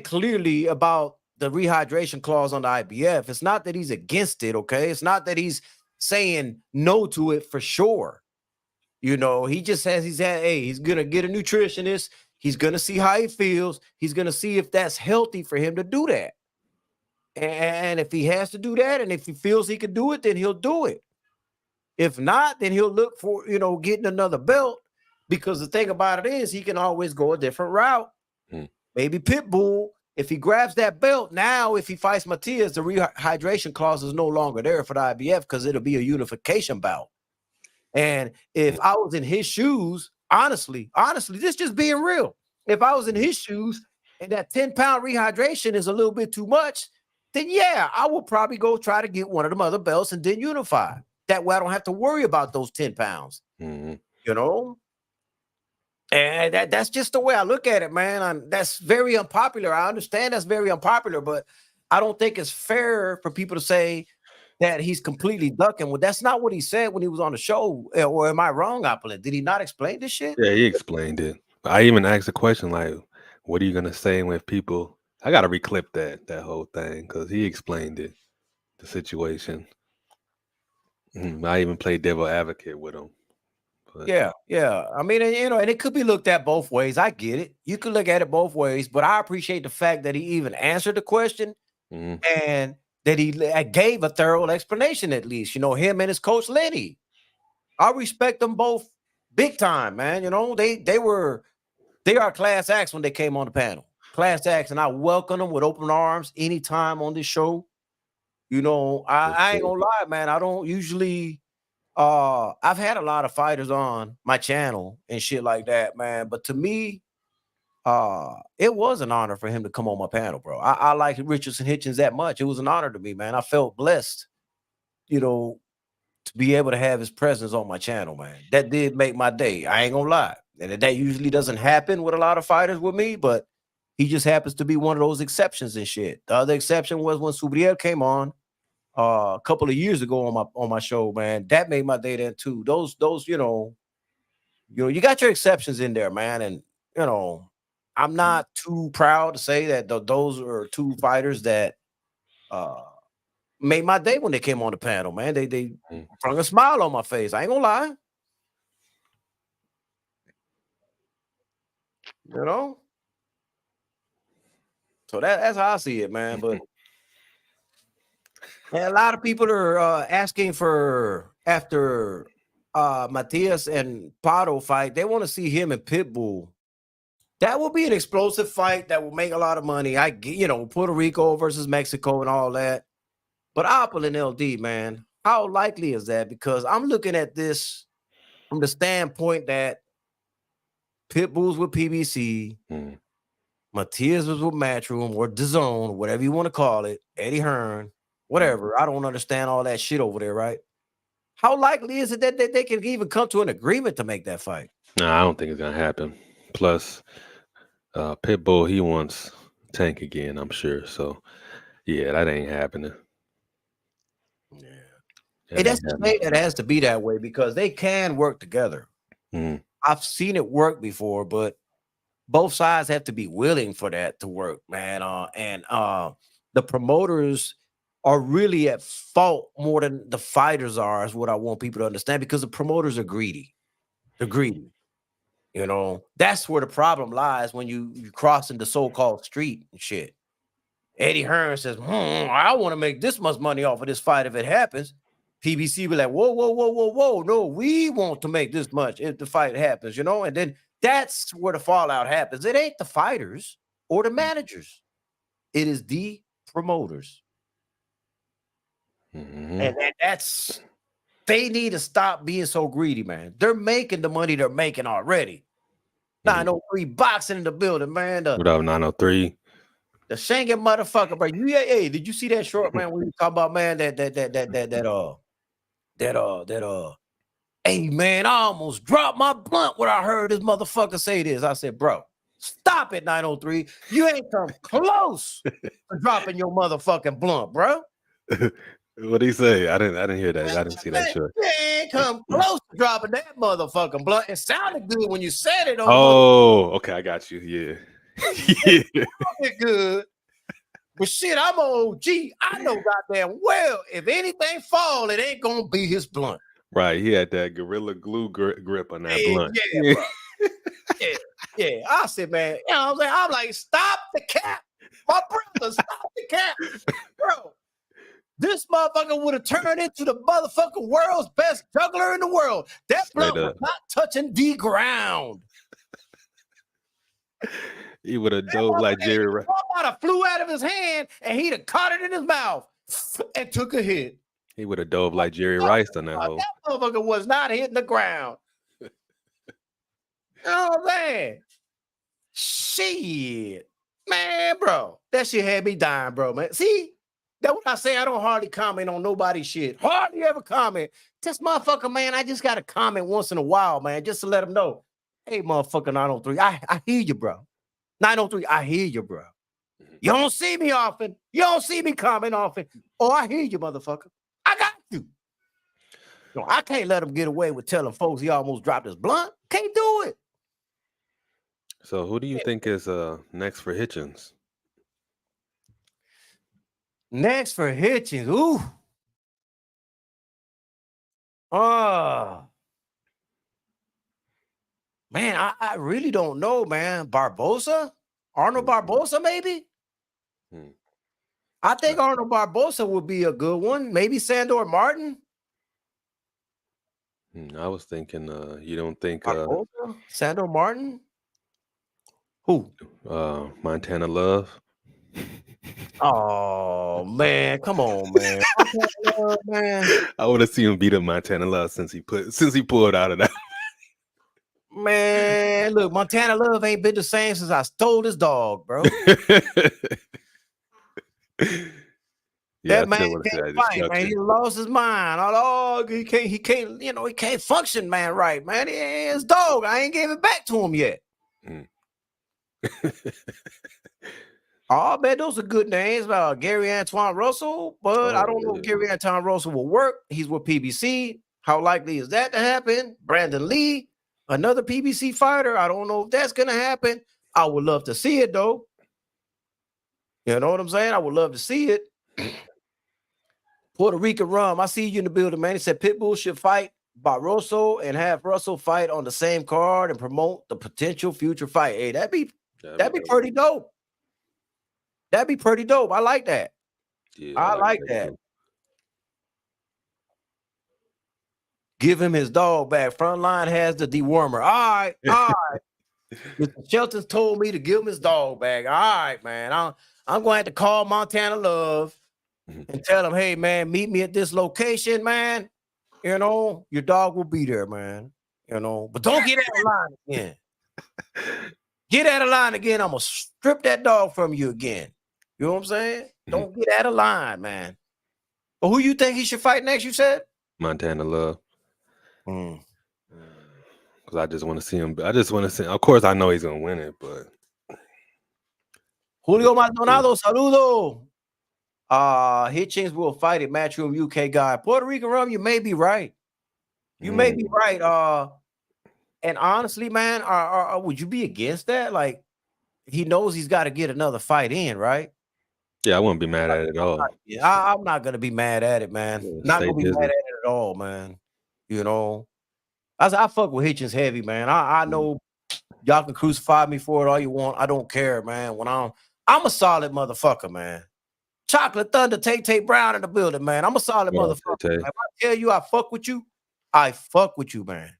clearly about the rehydration clause on the IBF. It's not that he's against it, okay? It's not that he's saying no to it for sure. You know, he just says he's gonna get a nutritionist. He's gonna see how he feels. He's gonna see if that's healthy for him to do that. And if he has to do that, and if he feels he can do it, then he'll do it. If not, then he'll look for, getting another belt, because the thing about it is he can always go a different route. Maybe Pitbull, if he grabs that belt, now if he fights Matias, the rehydration clause is no longer there for the IBF because it'll be a unification bout. And if I was in his shoes, honestly, this just being real, if I was in his shoes and that 10-pound rehydration is a little bit too much, then yeah, I will probably go try to get one of them other belts and then unify. That way I don't have to worry about those 10 pounds, And that's just the way I look at it, man. That's very unpopular. I understand that's very unpopular, but I don't think it's fair for people to say that he's completely ducking. Well, that's not what he said when he was on the show. Or am I wrong, Apple? Did he not explain this shit? Yeah, he explained it. I even asked a question like, what are you going to say with people? I got to reclip that whole thing because he explained it, the situation. I even played devil advocate with him. But Yeah. I mean, and it could be looked at both ways. I get it. You could look at it both ways, but I appreciate the fact that he even answered the question and that he gave a thorough explanation, at least, him and his coach Lenny. I respect them both big time, man. They are class acts when they came on the panel. Class acts, and I welcome them with open arms anytime on this show. I ain't gonna lie, man. I don't usually I've had a lot of fighters on my channel and shit like that, man. But to me, it was an honor for him to come on my panel, bro. I like Richardson Hitchens that much. It was an honor to me, man. I felt blessed, to be able to have his presence on my channel, man. That did make my day. I ain't gonna lie. And that usually doesn't happen with a lot of fighters with me, but he just happens to be one of those exceptions and shit. The other exception was when Subriel came on a couple of years ago on my show, man. That made my day then too. Those you got your exceptions in there, man. And I'm not too proud to say that those are two fighters that made my day when they came on the panel, man. They brought a smile on my face. I ain't gonna lie. So that's how I see it, man. But a lot of people are asking for, after Matias and Pato fight, they want to see him and Pitbull. That will be an explosive fight that will make a lot of money. Puerto Rico versus Mexico and all that. But Apple and LD, man, how likely is that? Because I'm looking at this from the standpoint that Pitbull's with PBC, Matias was with Matchroom or DAZN, whatever you want to call it, Eddie Hearn, whatever. I don't understand all that shit over there, right? How likely is it that they can even come to an agreement to make that fight? No, I don't think it's gonna happen. Plus, Pitbull, he wants Tank again, I'm sure. So, yeah, that ain't happening. Yeah, and that's the thing that has to be that way because they can work together. I've seen it work before, but both sides have to be willing for that to work, man. And the promoters are really at fault more than the fighters are, is what I want people to understand, because the promoters are greedy. They're greedy. That's where the problem lies when you cross into so-called street and shit. Eddie Hearn says, I want to make this much money off of this fight if it happens. PBC be like, whoa. No, we want to make this much if the fight happens, and then that's where the fallout happens. It ain't the fighters or the managers. It is the promoters. And they need to stop being so greedy, man. They're making the money they're making already. 903 boxing in the building, man. What up, 903? The Schengen motherfucker, bro. Hey, did you see that short, man? When you talk about, man, hey, man, I almost dropped my blunt when I heard this motherfucker say this. I said, bro, stop it, 903. You ain't come close to dropping your motherfucking blunt, bro. What did he say? I didn't hear that. I didn't see that short. You ain't come close to dropping that motherfucking blunt. It sounded good when you said it. Oh, okay, I got you. Yeah. It good. But shit, I'm an OG. I know goddamn well if anything fall, it ain't gonna be his blunt. Right, he had that Gorilla Glue grip on that Yeah, blunt. yeah, bro. Yeah. I said, man, you know what I'm saying? I'm like, stop the cap. My brother, stop the cap. Bro, this motherfucker would have turned into the motherfucking world's best juggler in the world. That Straight blunt was up. not touching the ground. He would have dove like Jerry Rice. Might have flew out of his hand and he'd have caught it in his mouth and took a hit. He would have dove like Jerry Rice on that hole. That motherfucker was not hitting the ground. You know what I'm saying? Shit. Man, bro. That shit had me dying, bro, man. See? That's what I say. I don't hardly comment on nobody's shit. Hardly ever comment. This motherfucker, man, I just got to comment once in a while, man, just to let him know. Hey, motherfucker, 903, I hear you, bro. 903, I hear you, bro. You don't see me often. You don't see me comment often. Oh, I hear you, motherfucker. I got you. No, I can't let him get away with telling folks he almost dropped his blunt. Can't do it. So who do you think is next for Hitchens? Next for Hitchens. Ooh. Man, I really don't know, man. Barbosa? Arnold Barbosa, maybe? I think Arnold Barbosa would be a good one. Maybe Sandor Martin. I was thinking, you don't think Sandor Martin? Who? Montana Love? Oh man, come on, man. I want to see him beat up Montana Love since he pulled out of that. Man, look, Montana Love ain't been the same since I stole his dog, bro. Yeah, that man can't fight, man. He lost his mind. Oh, he can't, you know, he can't function, man, right, man. His dog, I ain't gave it back to him yet. Oh, man, those are good names. Gary Antoine Russell, but I don't know if Gary Antoine Russell will work. He's with PBC. How likely is that to happen? Brandon Lee, another PBC fighter. I don't know if that's going to happen. I would love to see it, though. You know what I'm saying? I would love to see it. Puerto Rican Rum, I see you in the building, man. He said Pitbull should fight Barroso and have Russell fight on the same card and promote the potential future fight. Hey, that'd be pretty dope. That'd be pretty dope. I like that. Yeah, I like that. Give him his dog back. Frontline has the dewormer. All right. Mr. Shelton's told me to give him his dog back. All right, man. I'm going to have to call Montana Love and tell him, hey, man, meet me at this location, man. You know, your dog will be there, man. You know, but don't get out of line again. Get out of line again. I'm going to strip that dog from you again. You know what I'm saying? Don't get out of line, man. But who you think he should fight next, you said? Montana Love. Because I just want to see him. Of course, I know he's going to win it, but. Julio Maldonado, saludo. Hitchens will fight at Matchroom UK guy. Puerto Rican Rum, you may be right. You may be right. And honestly, man, would you be against that? Like, he knows he's got to get another fight in, right? Yeah, I wouldn't be mad at it at all. I'm not gonna be mad at it, man. Yeah, not gonna be mad at it at all, man. You know, I fuck with Hitchens heavy, man. I know y'all can crucify me for it all you want. I don't care, man. When I'm a solid motherfucker, man. Chocolate Thunder, Tay Brown in the building, man. I'm a solid motherfucker. If I tell you I fuck with you, I fuck with you, man.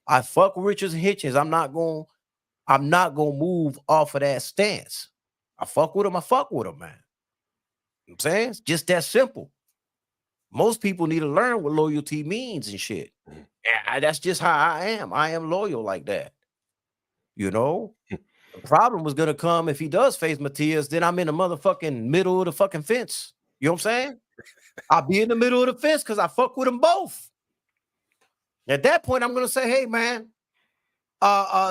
I fuck with Richards and Hitchens. I'm not gonna move off of that stance. I fuck with him, man. You know what I'm saying? It's just that simple. Most people need to learn what loyalty means and shit. Yeah, that's just how I am. I am loyal like that. You know? The problem was gonna come if he does face Matias, then I'm in the motherfucking middle of the fucking fence. You know what I'm saying? I'll be in the middle of the fence because I fuck with them both. At that point, I'm gonna say, hey man,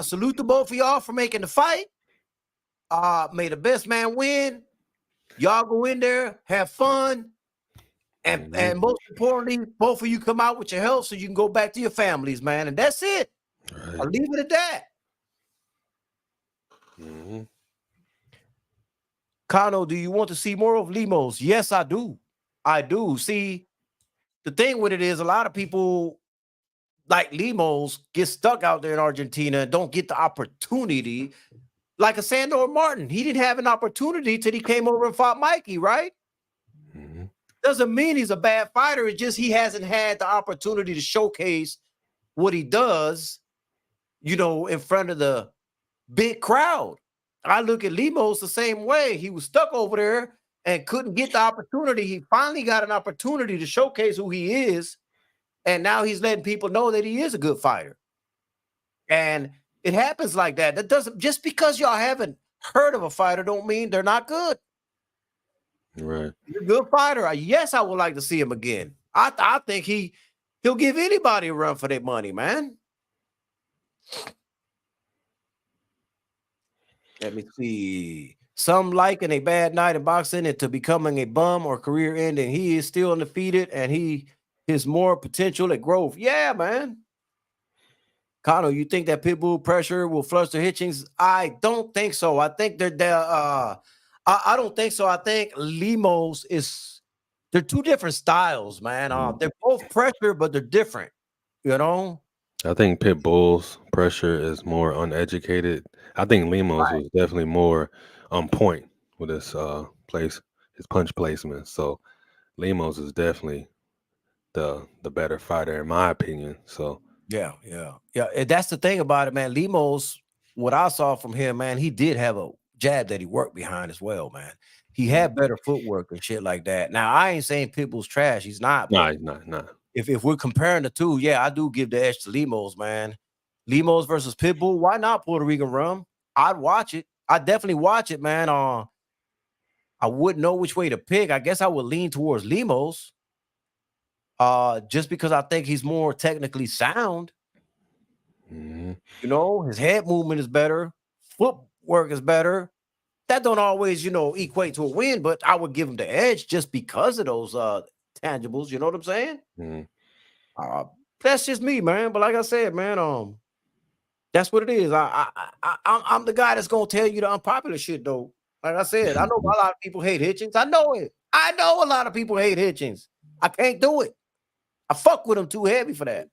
salute to both of y'all for making the fight. May the best man win. Y'all go in there, have fun, and most importantly, both of you come out with your health so you can go back to your families, man. And that's it. Right. I'll leave it at that. Kano, do you want to see more of Limos? Yes, I do. I do. See, the thing with it is a lot of people like Limos get stuck out there in Argentina and don't get the opportunity. Like a Sandor Martin, he didn't have an opportunity till he came over and fought Mikey, right? Mhm. Doesn't mean he's a bad fighter. It's just he hasn't had the opportunity to showcase what he does, in front of the big crowd. I look at Limos the same way. He was stuck over there and couldn't get the opportunity. He finally got an opportunity to showcase who he is. And now he's letting people know that he is a good fighter. And it happens like that. That doesn't, just because y'all haven't heard of a fighter don't mean they're not good. Right. He's a good fighter. Yes, I would like to see him again. I think he'll give anybody a run for their money, man. Let me see. Some liken a bad night in boxing into becoming a bum or career ending. He is still undefeated and he has more potential at growth. Yeah, man. Connor, you think that pitbull pressure will fluster Hitchings? I don't think so. I think I don't think so. I think Limos they're two different styles, man. They're both pressure, but they're different, you know? I think Pitbull's pressure is more uneducated. I think Limos was definitely more on point with his his punch placement. So Limos is definitely the better fighter in my opinion. So Yeah. And that's the thing about it, man. Limos, what I saw from him, man, he did have a jab that he worked behind as well, man. He had better footwork and shit like that. Now, I ain't saying Pitbull's trash. He's not. nah, But he's not. Nah. if we're comparing the two, yeah, I do give the edge to Limos, man. Limos versus Pitbull. Why not Puerto Rican Rum? I'd watch it. I'd definitely watch it, man. I wouldn't know which way to pick. I guess I would lean towards Limos. Just because I think he's more technically sound. Mhm. His head movement is better, footwork is better. That don't always, equate to a win, but I would give him the edge just because of those tangibles. You know what I'm saying? Mhm. That's just me, man. But like I said, man, that's what it is. I'm the guy that's gonna tell you the unpopular shit, though. Like I said, I know a lot of people hate Hitchens. I know it. I know a lot of people hate Hitchens. I can't do it. I fuck with him too heavy for that.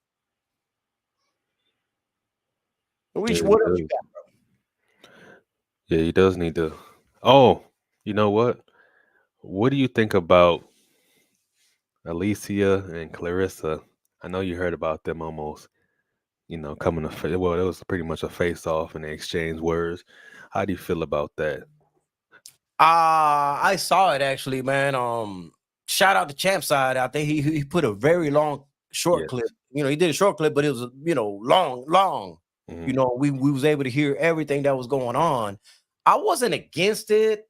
What Yeah, else you got? yeah, he does need to. Oh, you know what? What do you think about Alicia and Clarissa? I know you heard about them almost, coming to well, it was pretty much a face off and they exchanged words. How do you feel about that? I saw it actually, man. Shout out to Champ Side. I think he put a very long short Yes. clip. He did a short clip, but it was long. Mhm. We was able to hear everything that was going on. I wasn't against it.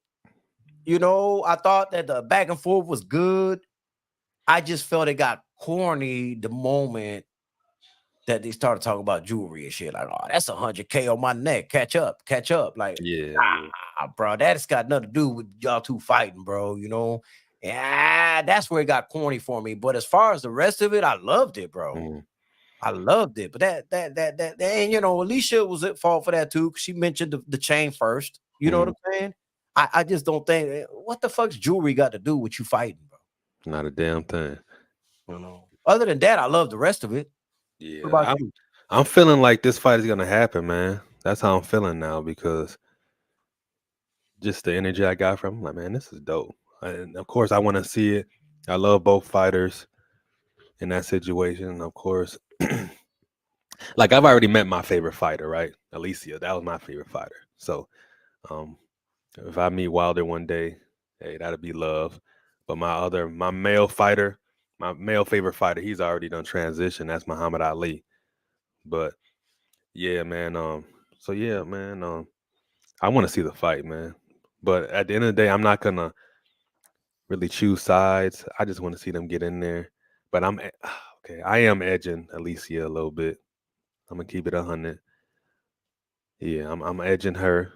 I thought that the back and forth was good. I just felt it got corny the moment that they started talking about jewelry and shit. Like, oh, that's 100K on my neck. Catch up. Like, Yeah. bro, that's got nothing to do with y'all two fighting, bro. Yeah, that's where it got corny for me. But as far as the rest of it, I loved it, bro. Mhm. I loved it. But that and Alicia was at fault for that too, because she mentioned the chain first. You know what I'm saying? I just don't think what the fuck's jewelry got to do with you fighting, bro. Not a damn thing. Other than that, I love the rest of it. What Yeah, about you? I'm feeling like this fight is gonna happen, man. That's how I'm feeling now because just the energy I got from him, like, man, this is dope. And of course, I want to see it. I love both fighters in that situation. Of course, like I've already met my favorite fighter, right? Alicia, that was my favorite fighter. So, um, if I meet Wilder one day, hey, that'll be love. But my male fighter, my male favorite fighter, he's already done transition. That's Muhammad Ali. But yeah, man. So yeah, man. I want to see the fight, man. But at the end of the day, I'm not gonna really choose sides. I just want to see them get in there. But okay. I am edging Alicia a little bit. I'm gonna keep it 100. Yeah, I'm edging her.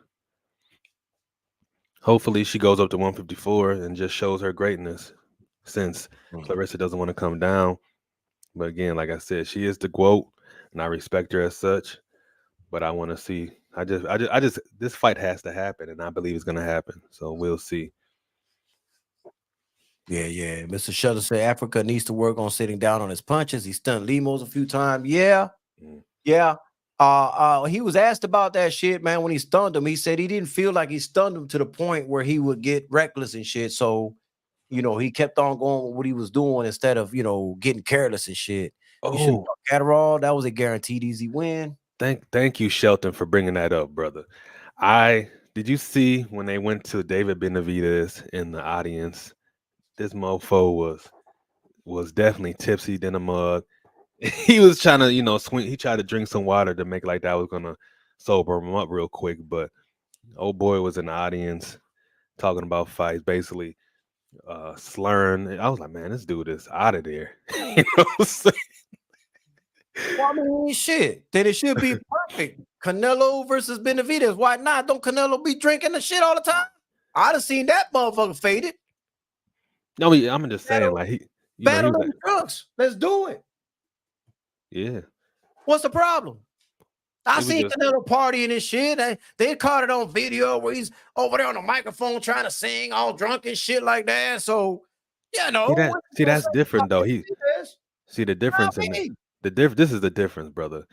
Hopefully, she goes up to 154 and just shows her greatness. Since Clarissa doesn't want to come down, but again, like I said, she is the GOAT, and I respect her as such. But I want to see This fight has to happen, and I believe it's gonna happen. So we'll see. Yeah. Mr. Shutter said Africa needs to work on sitting down on his punches. He stunned Lemos a few times. Yeah. He was asked about that shit, man, when he stunned him. He said he didn't feel like he stunned him to the point where he would get reckless and shit. So, he kept on going with what he was doing instead of, getting careless and shit. You should have Oh, Adderall. That was a guaranteed easy win. thank you, Shelton, for bringing that up, brother. Did you see when they went to David Benavidez in the audience? This mofo was definitely tipsy than a mug. He was trying to, swing. He tried to drink some water to make like that was gonna sober him up real quick, but old boy was in the audience talking about fights, basically slurring. I was like, man, this dude is out of there. You know what I'm saying? Well, I mean, shit. Then it should be perfect. Canelo versus Benavidez. Why not? Don't Canelo be drinking the shit all the time? I'd have seen that motherfucker faded. No, I'm just saying, like he Battle was them drunks. Let's do it. yeah. What's the problem? I He was seen just Canelo partying and shit. They caught it on video where he's over there on the microphone trying to sing all drunk and shit like that. So, see that's different though. See the I difference in mean, this is the difference, brother.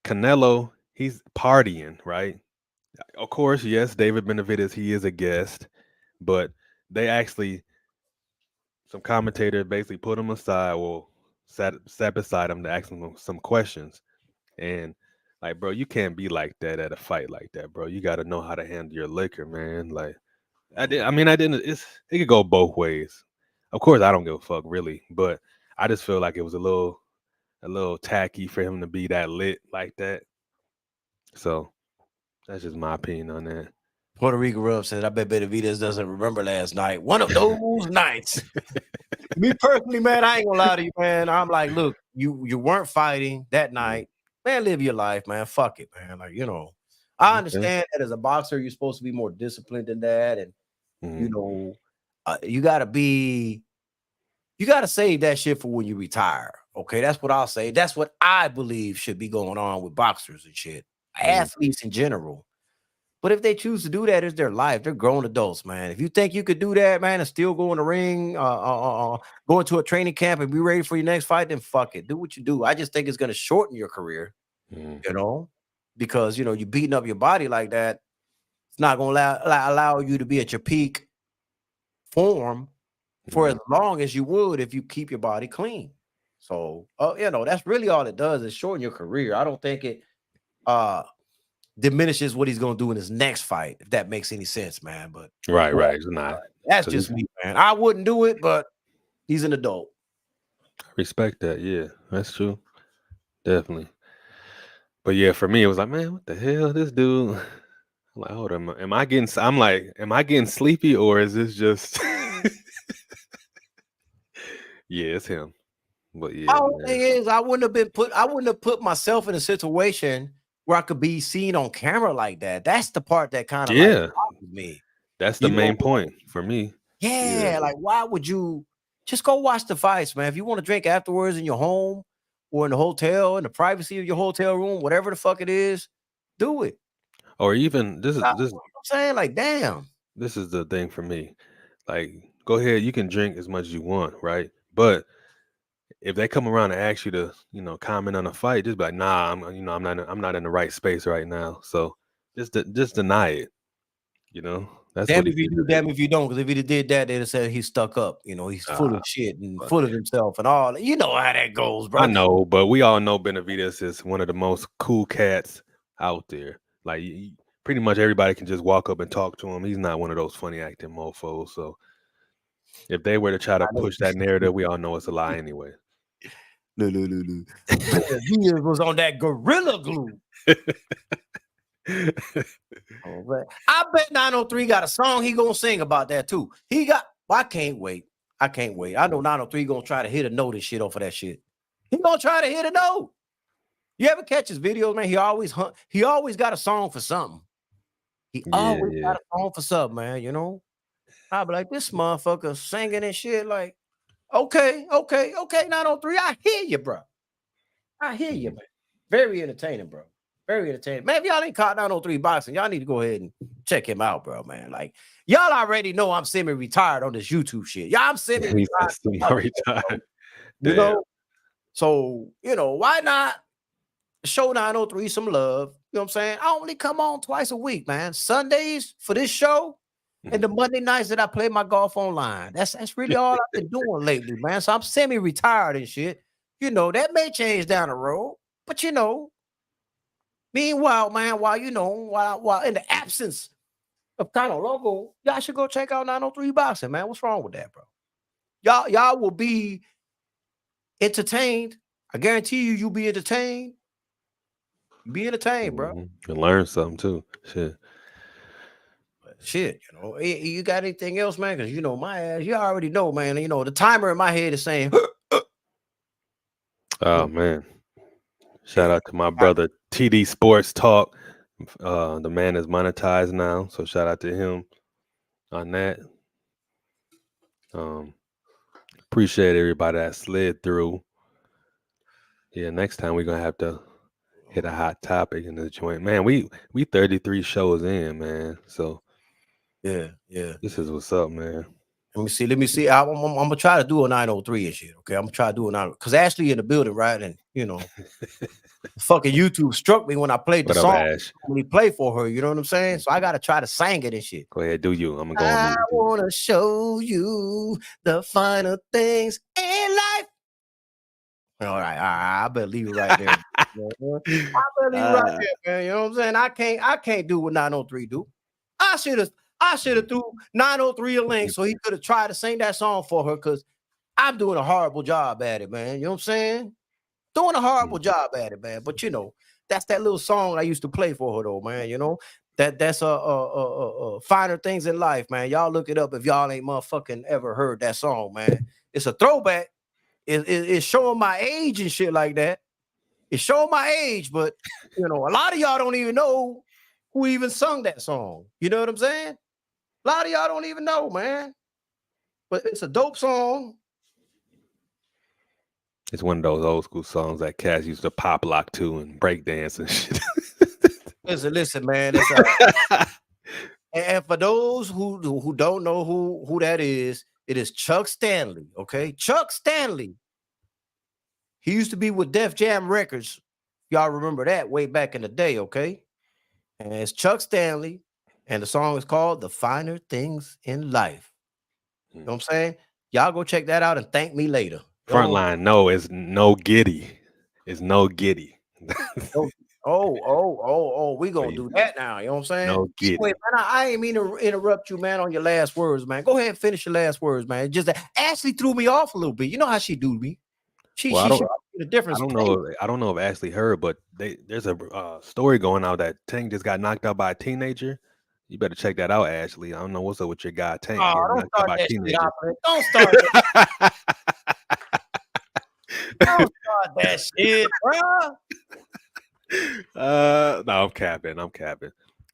Canelo, he's partying, right? Of course, yes, David Benavidez, he is a guest, but they actually some commentator basically put him aside, well, sat beside him to ask him some questions. And like, bro, you can't be like that at a fight like that, bro. You got to know how to handle your liquor, man. Like, I didn't. It could go both ways. Of course, I don't give a fuck really, but I just feel like it was a little tacky for him to be that lit like that. So that's just my opinion on that. Puerto Rico Rub said, I bet Benavidez doesn't remember last night. One of those nights. Me personally, man, I ain't gonna lie to you, man. I'm like, look, you weren't fighting that night. Man, live your life, man. Fuck it, man. Like, I Okay. understand that as a boxer, you're supposed to be more disciplined than that. And, Mhm. you gotta save that shit for when you retire. Okay, that's what I'll say. That's what I believe should be going on with boxers and shit, athletes in general. But if they choose to do that, it's their life. They're grown adults, man. If you think you could do that, man, and still go in the ring, go into a training camp and be ready for your next fight, then fuck it. Do what you do. I just think it's going to shorten your career, because, you beating up your body like that. It's not going to allow you to be at your peak form for as long as you would if you keep your body clean. So, that's really all it does is shorten your career. I don't think it diminishes what he's going to do in his next fight, if that makes any sense, man. But Right, it's not. that's just me, man. I wouldn't do it, but he's an adult. Respect that. Yeah, that's true. Definitely. But yeah, for me, it was like, man, what the hell, this dude? I'm like, hold on, am I getting sleepy or is this just? Yeah, it's him. But yeah, My whole man. thing is, I wouldn't have put myself in a situation where I could be seen on camera like that. That's the part that kind of like bothers me. That's the main point for me. Yeah, like why would you just go watch the fights, man? If you want to drink afterwards in your home or in the hotel, in the privacy of your hotel room, whatever the fuck it is, do it. Or even this is You know what I'm saying? Like, damn. this is the thing for me. Like, go ahead, you can drink as much as you want, right? But if they come around and ask you to, comment on a fight, just be like, nah, I'm not in the right space right now. So just deny it. That's Damn what he if you do, damn if you don't. Because if he did that, they'd have said he's stuck up. He's full of shit and full of himself and all. You know how that goes, bro. I know, but we all know Benavidez is one of the most cool cats out there. Like, pretty much everybody can just walk up and talk to him. He's not one of those funny acting mofos. So if they were to try to push that narrative, we all know it's a lie anyway. No. He was on that Gorilla Glue. I bet 903 got a song he gonna sing about that too. I can't wait. I know 903 gonna try to hit a note and shit off of that shit. He gonna try to hit a note. You ever catch his videos, man? He always got a song for something. He always got a song for something, man. I'll be like, this motherfucker singing and shit. Like, okay, 903. I hear you, bro. I hear you, man. Very entertaining, bro. Very entertaining. Man, if y'all ain't caught 903 boxing, y'all need to go ahead and check him out, bro, man. Like, y'all already know I'm semi-retired on this YouTube shit. Y'all, I'm semi-retired. Semi-retired. You know? So, why not show 903 some love? You know what I'm saying? I only come on twice a week, man. Sundays for this show and the Monday nights that I play my golf online. That's really all I've been doing lately, man. So I'm semi-retired and shit. That may change down the road, but meanwhile, man, while in the absence of kind of logo, y'all should go check out 903 Boxing, man. What's wrong with that, bro? Y'all will be entertained. I guarantee you'll be entertained. Be entertained, bro. You learn something too. Shit, you got anything else, man? Because my ass, you already know, man. The timer in my head is saying, oh man. Shout out to my brother TD Sports Talk. The man is monetized now, so shout out to him on that. Appreciate everybody that slid through. Yeah, next time we're gonna have to hit a hot topic in the joint. Man, we 33 shows in, man. So yeah. This is what's up, man. Let me see. I'm gonna try to do a 903 and shit. Okay, I'm gonna try to do a 903 because Ashley in the building, right? And fucking YouTube struck me when I played the What up, song Ash? when he played for her. You know what I'm saying? So I gotta try to sing it and shit. Go ahead, do you? I'm gonna go I on mute. wanna show you the finer things in life. All right, I better leave it right there. I better leave it right there, man. You know what I'm saying? I can't do what 903 do. I should have threw 903 a link so he could have tried to sing that song for her because I'm doing a horrible job at it, man. You know what I'm saying? Doing a horrible job at it, man. But that's that little song I used to play for her, though, man. That's finer things in life, man. Y'all look it up if y'all ain't motherfucking ever heard that song, man. It's a throwback. It's showing my age and shit like that. It's showing my age, but a lot of y'all don't even know who even sung that song. You know what I'm saying? A lot of y'all don't even know, man. But it's a dope song. It's one of those old school songs that cats used to pop lock to and break dance and shit. Listen, man. And for those who don't know who that is, it is Chuck Stanley. Okay, Chuck Stanley. He used to be with Def Jam Records. Y'all remember that way back in the day, okay? And it's Chuck Stanley, and the song is called "The Finer Things in Life." You know what I'm saying? Y'all go check that out and thank me later. Frontline, no, it's no giddy. It's no giddy. We gonna do that now. You know what I'm saying? No giddy. Wait, man, I ain't mean to interrupt you, man, on your last words, man. Go ahead and finish your last words, man. Just that Ashley threw me off a little bit. You know how she do me. She a difference. I don't know if Ashley heard, but there's a story going out that Tank just got knocked out by a teenager. You better check that out, Ashley. I don't know what's up with your guy Tank. Don't start that shit. Don't start that. Don't start that shit, bro. No, I'm capping.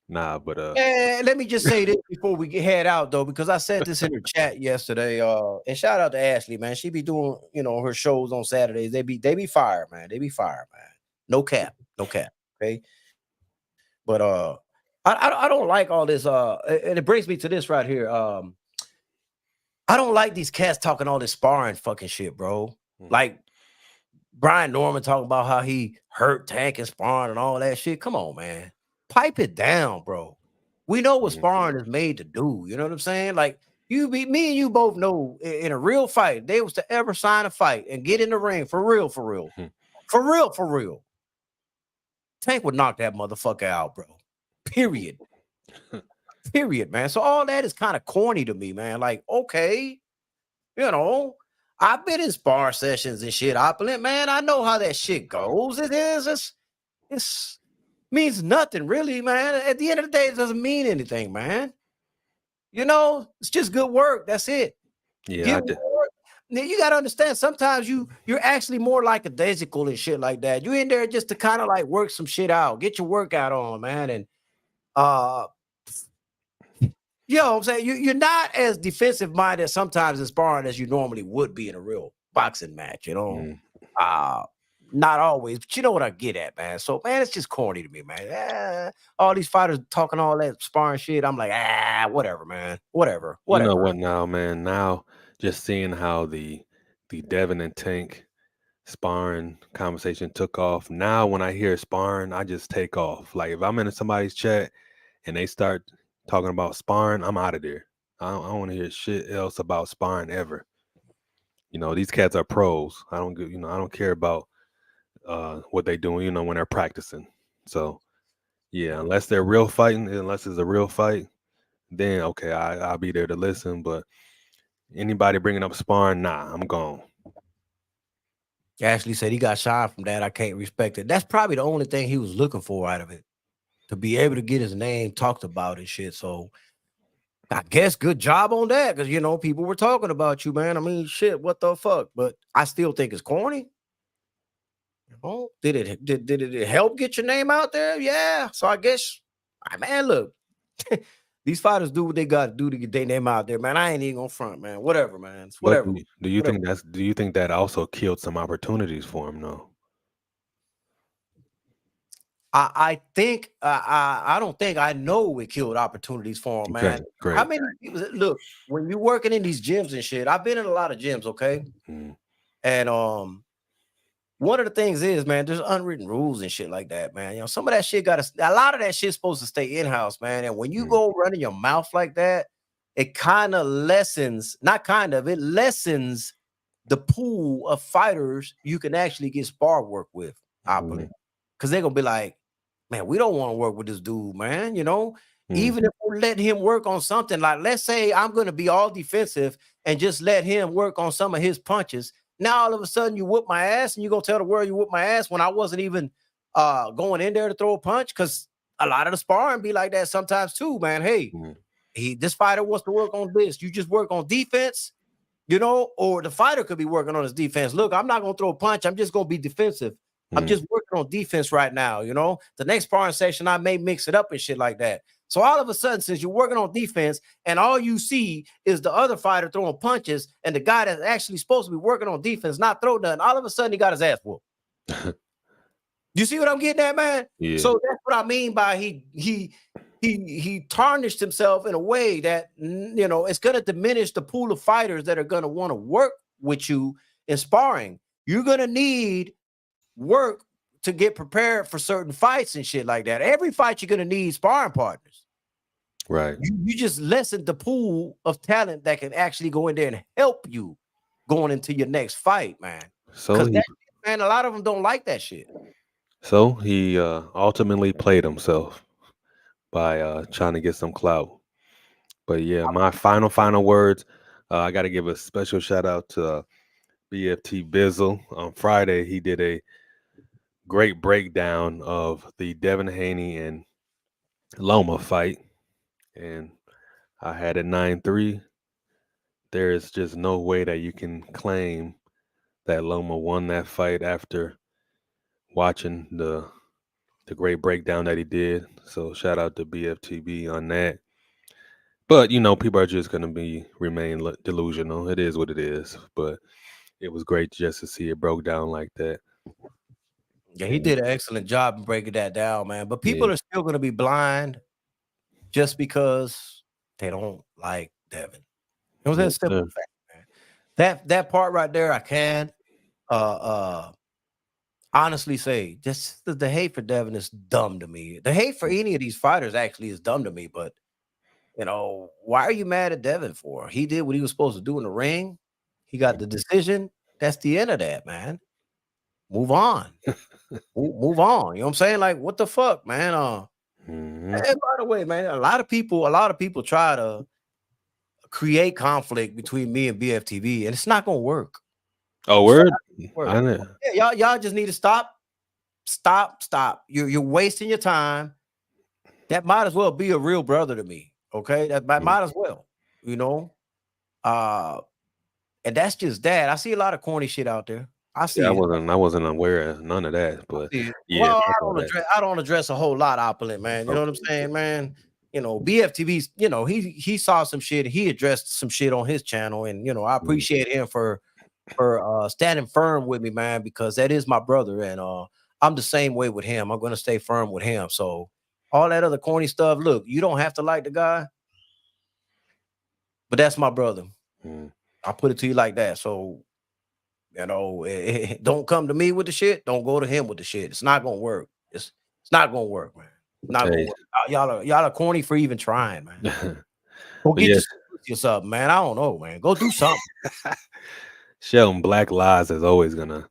Nah, but let me just say this before we head out though, because I said this in the chat yesterday. And shout out to Ashley, man. She be doing, her shows on Saturdays. They be fire, man. They be fire, man. No cap. Okay. But I don't like all this. And it brings me to this right here. I don't like these cats talking all this sparring fucking shit, bro. Like Brian Norman talking about how he hurt Tank and sparring and all that shit. Come on, man. Pipe it down, bro. We know what sparring is made to do. You know what I'm saying? Like me and you both know in a real fight, they was to ever sign a fight and get in the ring for real. For real. Tank would knock that motherfucker out, bro. Period, man. So all that is kind of corny to me, man. Like, okay, I've been in spar sessions and shit. Man, I know how that shit goes. It's means nothing, really, man. At the end of the day, it doesn't mean anything, man. It's just good work. That's it. Yeah, you got to understand, sometimes you're actually more like a daisical and shit like that. You're in there just to kind of like work some shit out, get your workout on, man. And you know what I'm saying? You're not as defensive minded sometimes in sparring as you normally would be in a real boxing match, Not always, but you know what I get at, man. So, man, it's just corny to me, man. All these fighters talking all that sparring shit. I'm like, whatever, man. Whatever. You know what now, man? Now just seeing how the Devin and Tank sparring conversation took off. Now when I hear sparring, I just take off. Like if I'm in somebody's chat and they start talking about sparring, I'm out of there. I don't want to hear shit else about sparring ever. You know, these cats are pros. I don't care about what they doing, you know, when they're practicing. So yeah, unless they're real fighting, unless it's a real fight, then okay, I'll be there to listen. But anybody bringing up sparring, nah, I'm gone. Ashley said he got shy from that. I can't respect it. That's probably the only thing he was looking for out of it, to be able to get his name talked about and shit. So I guess good job on that, because you know people were talking about you, man. I mean, shit, what the fuck? But I still think it's corny. Oh, did it help get your name out there? Yeah. So I guess, man, look, these fighters do what they got to do to get their name out there, man. I ain't even gonna front, man. Whatever, man. It's whatever. Do you think that also killed some opportunities for him, though? I think I don't think I know it killed opportunities for him, man. Okay, great. How many people look when you're working in these gyms and shit? I've been in a lot of gyms, okay, and one of the things is, man, there's unwritten rules and shit like that, man. You know, some of that shit a lot of that shit's supposed to stay in-house, man. And when you go running your mouth like that, it kind of lessens, it lessens the pool of fighters you can actually get spar work with, because they're gonna be like, man, we don't want to work with this dude, man. You know, even if we let him work on something, like let's say I'm gonna be all defensive and just let him work on some of his punches. Now all of a sudden you whoop my ass and you're gonna tell the world you whoop my ass when I wasn't even going in there to throw a punch, because a lot of the sparring be like that sometimes too, man. Hey, this fighter wants to work on this. You just work on defense, you know, or the fighter could be working on his defense. Look, I'm not gonna throw a punch, I'm just gonna be defensive. I'm just working on defense right now, you know. The next sparring session, I may mix it up and shit like that. So all of a sudden, since you're working on defense and all you see is the other fighter throwing punches and the guy that's actually supposed to be working on defense not throw nothing, all of a sudden he got his ass whooped. You see what I'm getting at, man? Yeah. So that's what I mean by he tarnished himself in a way that, you know, it's going to diminish the pool of fighters that are going to want to work with you in sparring. You're going to need work to get prepared for certain fights and shit like that. Every fight you're going to need sparring partners. Right. You just lessen the pool of talent that can actually go in there and help you going into your next fight, man. So man, a lot of them don't like that shit. So he ultimately played himself by trying to get some clout. But yeah, my final words. I got to give a special shout out to BFT Bizzle. On Friday, he did a great breakdown of the Devin Haney and Loma fight, and I had it 9-3. There is just no way that you can claim that Loma won that fight after watching the great breakdown that he did. So shout out to BFTB on that. But you know, people are just gonna remain delusional. It is what it is. But it was great just to see it broke down like that. Yeah, he did an excellent job in breaking that down, man. But people are still gonna be blind just because they don't like Devin. It was that simple fact, man. That part right there, I can honestly say, just the hate for Devin is dumb to me. The hate for any of these fighters actually is dumb to me. But you know, why are you mad at Devin for? He did what he was supposed to do in the ring. He got the decision. That's the end of that, man. Move on. Move on. You know what I'm saying? Like, what the fuck, man? And by the way, man, a lot of people try to create conflict between me and BFTV, and it's not gonna work. Oh, word? I know. Yeah, y'all just need to stop. You're wasting your time. That might as well be a real brother to me. Okay, that might as well, you know. And that's just that. I see a lot of corny shit out there. I see. I wasn't aware of none of that, but yeah. Well, I don't address a whole lot, Opulent, man. You know what I'm saying, man? You know, BFTV's, you know, he saw some shit, he addressed some shit on his channel, and you know, I appreciate him for for standing firm with me, man, because that is my brother, and I'm the same way with him. I'm gonna stay firm with him. So all that other corny stuff, look, you don't have to like the guy, but that's my brother. Mm. I put it to you like that. So don't come to me with the shit. Don't go to him with the shit. It's not gonna work. It's not gonna work, man. Not gonna Hey. work. Y'all are corny for even trying, man. Go But get yeah, your something, man. I don't know, man. Go do something. Sheldon Black Lies is always gonna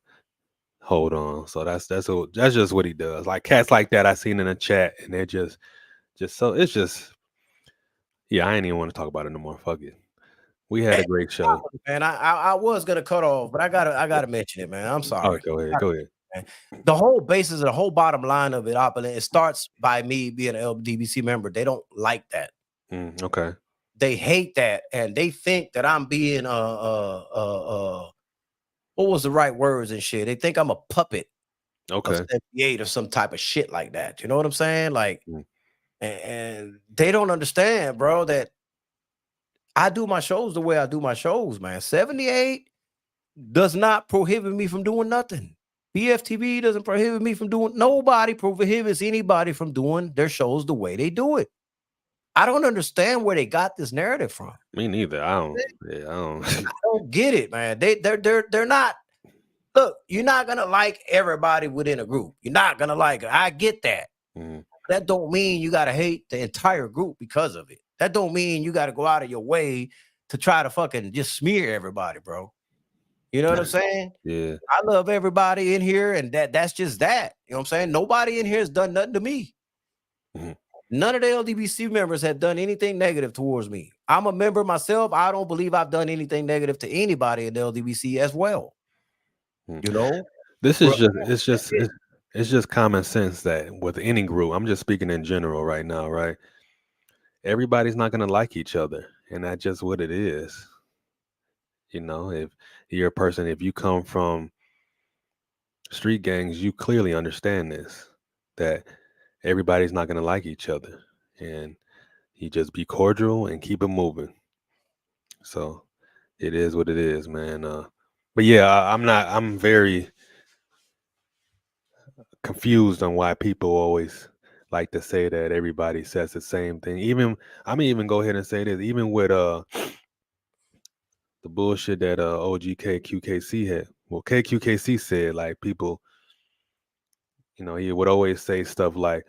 hold on. So that's just what he does. Like cats like that I seen in the chat, and they're just so it's just yeah. I ain't even want to talk about it no more. Fuck it. We had a great show. Man, I was gonna cut off, but I gotta mention it, man. I'm All sorry. right, go ahead. Go ahead. Man. The whole basis of the whole bottom line of it, Opulent, it starts by me being an LDBC member. They don't like that. Okay. They hate that, and they think that I'm being what was the right words and shit? They think I'm a puppet of Okay. 78 or some type of shit like that. You know what I'm saying? Like, Mm. and they don't understand, bro, that I do my shows the way I do my shows, man. 78 does not prohibit me from doing nothing. BFTV doesn't prohibit me from doing, nobody prohibits anybody from doing their shows the way they do it. I don't understand where they got this narrative from. Me neither. I don't. Yeah, I don't. I don't get it, man. They're not. Look, you're not gonna like everybody within a group. You're not gonna like it. I get that. Mm. That don't mean you gotta hate the entire group because of it. That don't mean you gotta go out of your way to try to fucking just smear everybody, bro. You know what I'm saying? Yeah. I love everybody in here, and that's just that. You know what I'm saying? Nobody in here has done nothing to me. Mhm. None of the LDBC members have done anything negative towards me. I'm a member myself. I don't believe I've done anything negative to anybody in the LDBC as well. Mm. You know? This is it's just common sense that with any group, I'm just speaking in general right now, right? Everybody's not gonna like each other, and that's just what it is. You know, if you're a person, if you come from street gangs, you clearly understand this, that everybody's not gonna like each other, and you just be cordial and keep it moving. So it is what it is, man. But yeah, I'm very confused on why people always like to say that everybody says the same thing. Even I'm gonna even go ahead and say this, even with the bullshit that OGKQKC had. Well, KQKC said like people, you know, he would always say stuff like,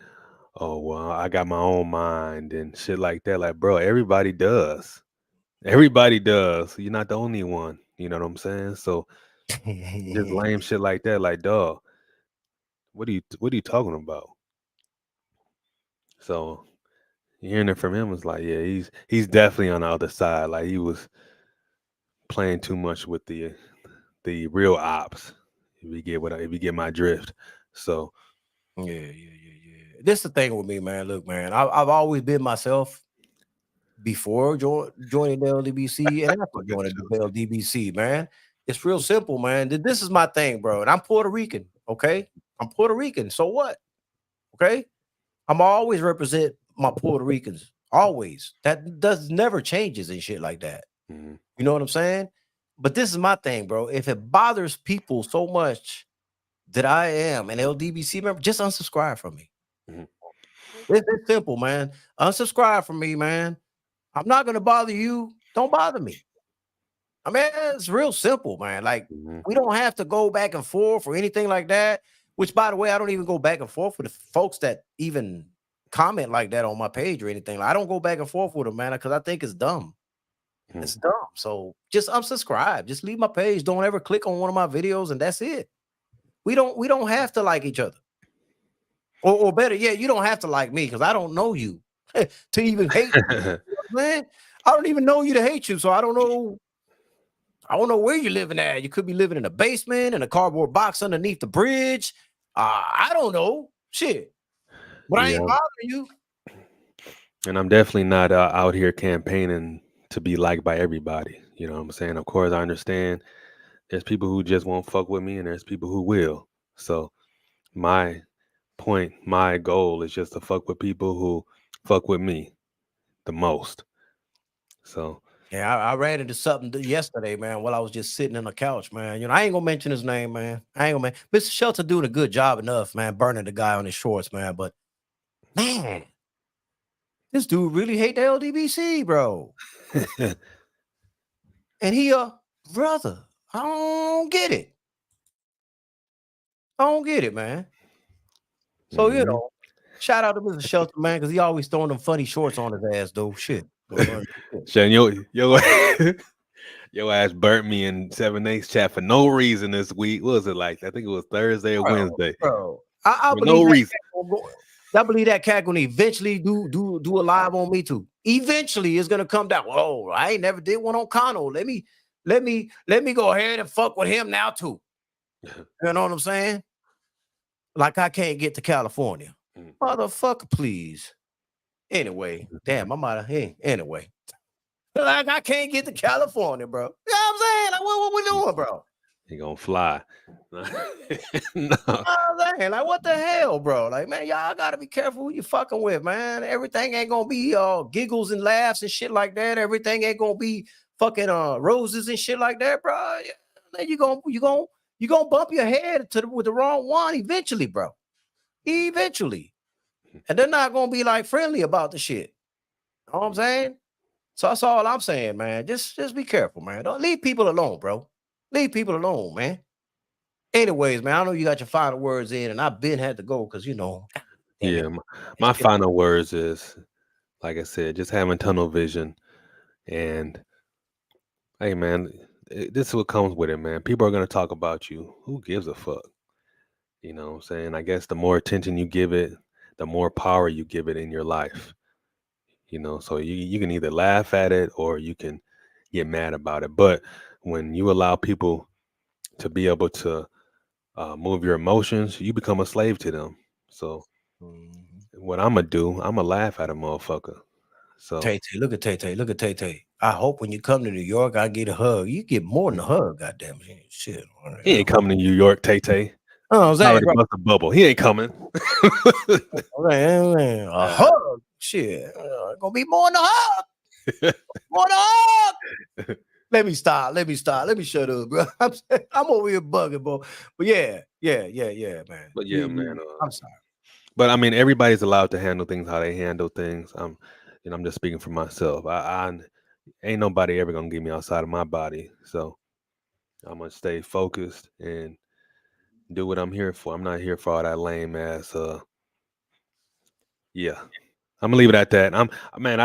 "Oh, well, I got my own mind" and shit like that. Like, bro, everybody does. Everybody does. You're not the only one. You know what I'm saying? So just lame shit like that. Like, dog, what are you talking about? So hearing it from him was like, yeah, he's definitely on the other side. Like he was playing too much with the real ops. If you get my drift. So Yeah. This the thing with me, man. Look, man, I've always been myself before joining the LDBC and after joining the LDBC, man. It's real simple, man. This is my thing, bro. And I'm Puerto Rican, okay? I'm Puerto Rican. So what? Okay? I'm always represent my Puerto Ricans. Always. That does never changes and shit like that. mhm. You know what I'm saying? But this is my thing, bro. If it bothers people so much that I am an LDBC member, just unsubscribe from me. Mhm. It's simple, man. Unsubscribe from me, man. I'm not gonna bother you. Don't bother me. I mean, it's real simple, man. Like, Mhm. we don't have to go back and forth or anything like that. Which, by the way, I don't even go back and forth with the folks that even comment like that on my page or anything. Like, I don't go back and forth with them, man, because I think it's dumb. Mhm. It's dumb. So just unsubscribe. Just leave my page. Don't ever click on one of my videos, and that's it. We don't have to like each other. Or better yet, you don't have to like me because I don't know you to even hate you, man. I don't even know you to hate you. So I don't know. I don't know where you're living at. You could be living in a basement, in a cardboard box underneath the bridge. I don't know. Shit. But I Yeah, ain't bothering you. and I'm definitely not out here campaigning to be liked by everybody. You know what I'm saying? Of course, I understand there's people who just won't fuck with me, and there's people who will. So my my goal is just to fuck with people who fuck with me the most. So Yeah, I ran into something yesterday, man, while I was just sitting on the couch, man. You know, I ain't gonna mention his name, man. I ain't gonna Mr. Shelter doing a good job enough, man, burning the guy on his shorts, man. But man, this dude really hate the LDBC, bro. And he brother. I don't get it. I don't get it, man. So, you know, shout out to Mr. Shelter, man, because he always throwing them funny shorts on his ass, though. Shit. Shan, your ass burnt me in 7-8 chat for no reason this week. What was it like? I think it was Thursday or Wednesday. Bro, I believe no reason. I believe that cat gonna eventually do a live on me too. Eventually, it's gonna come down. Whoa, I ain't never did one on Kano. Let me go ahead and fuck with him now too. You know what I'm saying? Like I can't get to California, motherfucker. Please. Anyway, damn, I'm out of here. Anyway, like I can't get to California, bro. You know what I'm saying? Like what we doing, bro? He gonna fly. No. Like what the hell, bro? Like, man, y'all gotta be careful who you fucking with, man. Everything ain't gonna be giggles and laughs and shit like that. Everything ain't gonna be fucking roses and shit like that, bro. Then you gonna bump your head with the wrong one eventually, bro. Eventually. And they're not gonna be like friendly about the shit. You know what I'm saying? So that's all I'm saying, man. Just be careful, man. Don't leave people alone, bro. Leave people alone, man. Anyways, man, I know you got your final words in, and I've been had to go because you know. Yeah, my final words is, like I said, just having tunnel vision, and hey, man, this is what comes with it, man. People are gonna talk about you. Who gives a fuck? You know what I'm saying? I guess the more attention you give it, the more power you give it in your life. You know, so you can either laugh at it or you can get mad about it. But when you allow people to be able to move your emotions, you become a slave to them. So what I'm gonna do, I'm gonna laugh at a motherfucker. So Tay, look at Tay. I hope when you come to New York, I get a hug. You get more than a hug, goddamn shit. He ain't coming to New York, Tay. Oh, I'm saying, bust a bubble. He ain't coming. Man, a hug, shit. Gonna be more than a hug. More than a hug. Let me stop. Let me shut up, bro. I'm over here bugging, bro. But yeah, man. But yeah, man. I'm sorry. But I mean, everybody's allowed to handle things how they handle things. I'm just speaking for myself. I ain't nobody ever gonna get me outside of my body. So I'm gonna stay focused and do what I'm here for. I'm not here for all that lame ass. Yeah. I'm gonna leave it at that. I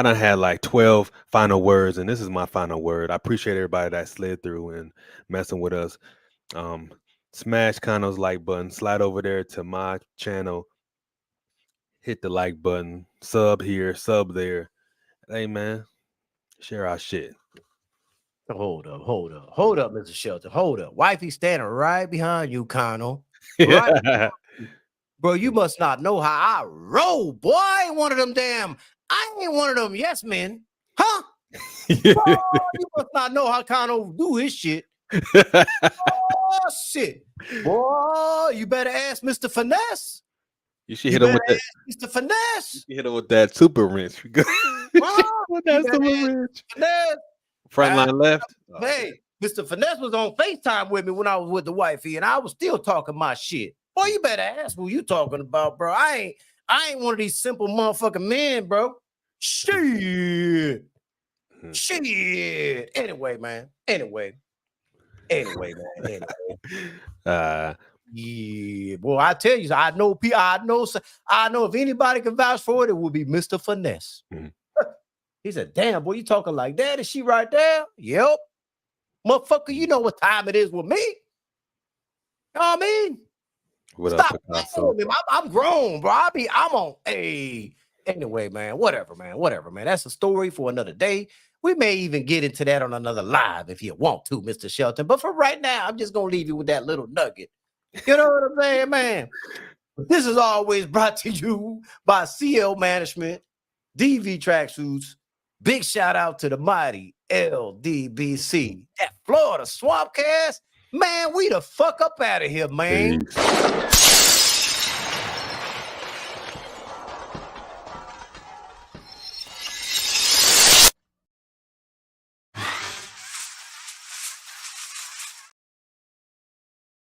done had like 12 final words, and this is my final word. I appreciate everybody that slid through and messing with us. Smash Kano's like button, slide over there to my channel, hit the like button, sub here, sub there. Hey man, share our shit. Hold up, Mr. Shelter. Hold up. Wifey standing right behind you, Kano. Right. Bro, you must not know how I roll, boy. I ain't one of them yes men. Huh? Bro, you must not know how Kano do his shit. Oh, shit. Boy, you better ask Mr. Finesse. You should hit him with that. Mr. Finesse. You hit him with that super wrench. Front line left. Hey, Mr. Finesse was on FaceTime with me when I was with the wifey, and I was still talking my shit. Boy, you better ask who you talking about, bro. I ain't one of these simple motherfucking men, bro. Shit. Anyway, man. Anyway. Yeah, boy, I tell you, I know if anybody can vouch for it, it would be Mr. Finesse. He said, damn, boy, you talking like that? Is she right there? Yep. Motherfucker, you know what time it is with me. You know what I mean? Stop playing with me. I'm grown, bro. I'm on. Hey. Anyway, man. Whatever, man. That's a story for another day. We may even get into that on another live if you want to, Mr. Shelton. But for right now, I'm just gonna leave you with that little nugget. You know what I'm saying, man? This is always brought to you by CL Management, DV Tracksuits. Big shout out to the mighty LDBC. That Flawda Swampcast. Man, we the fuck up out of here, man. Peace.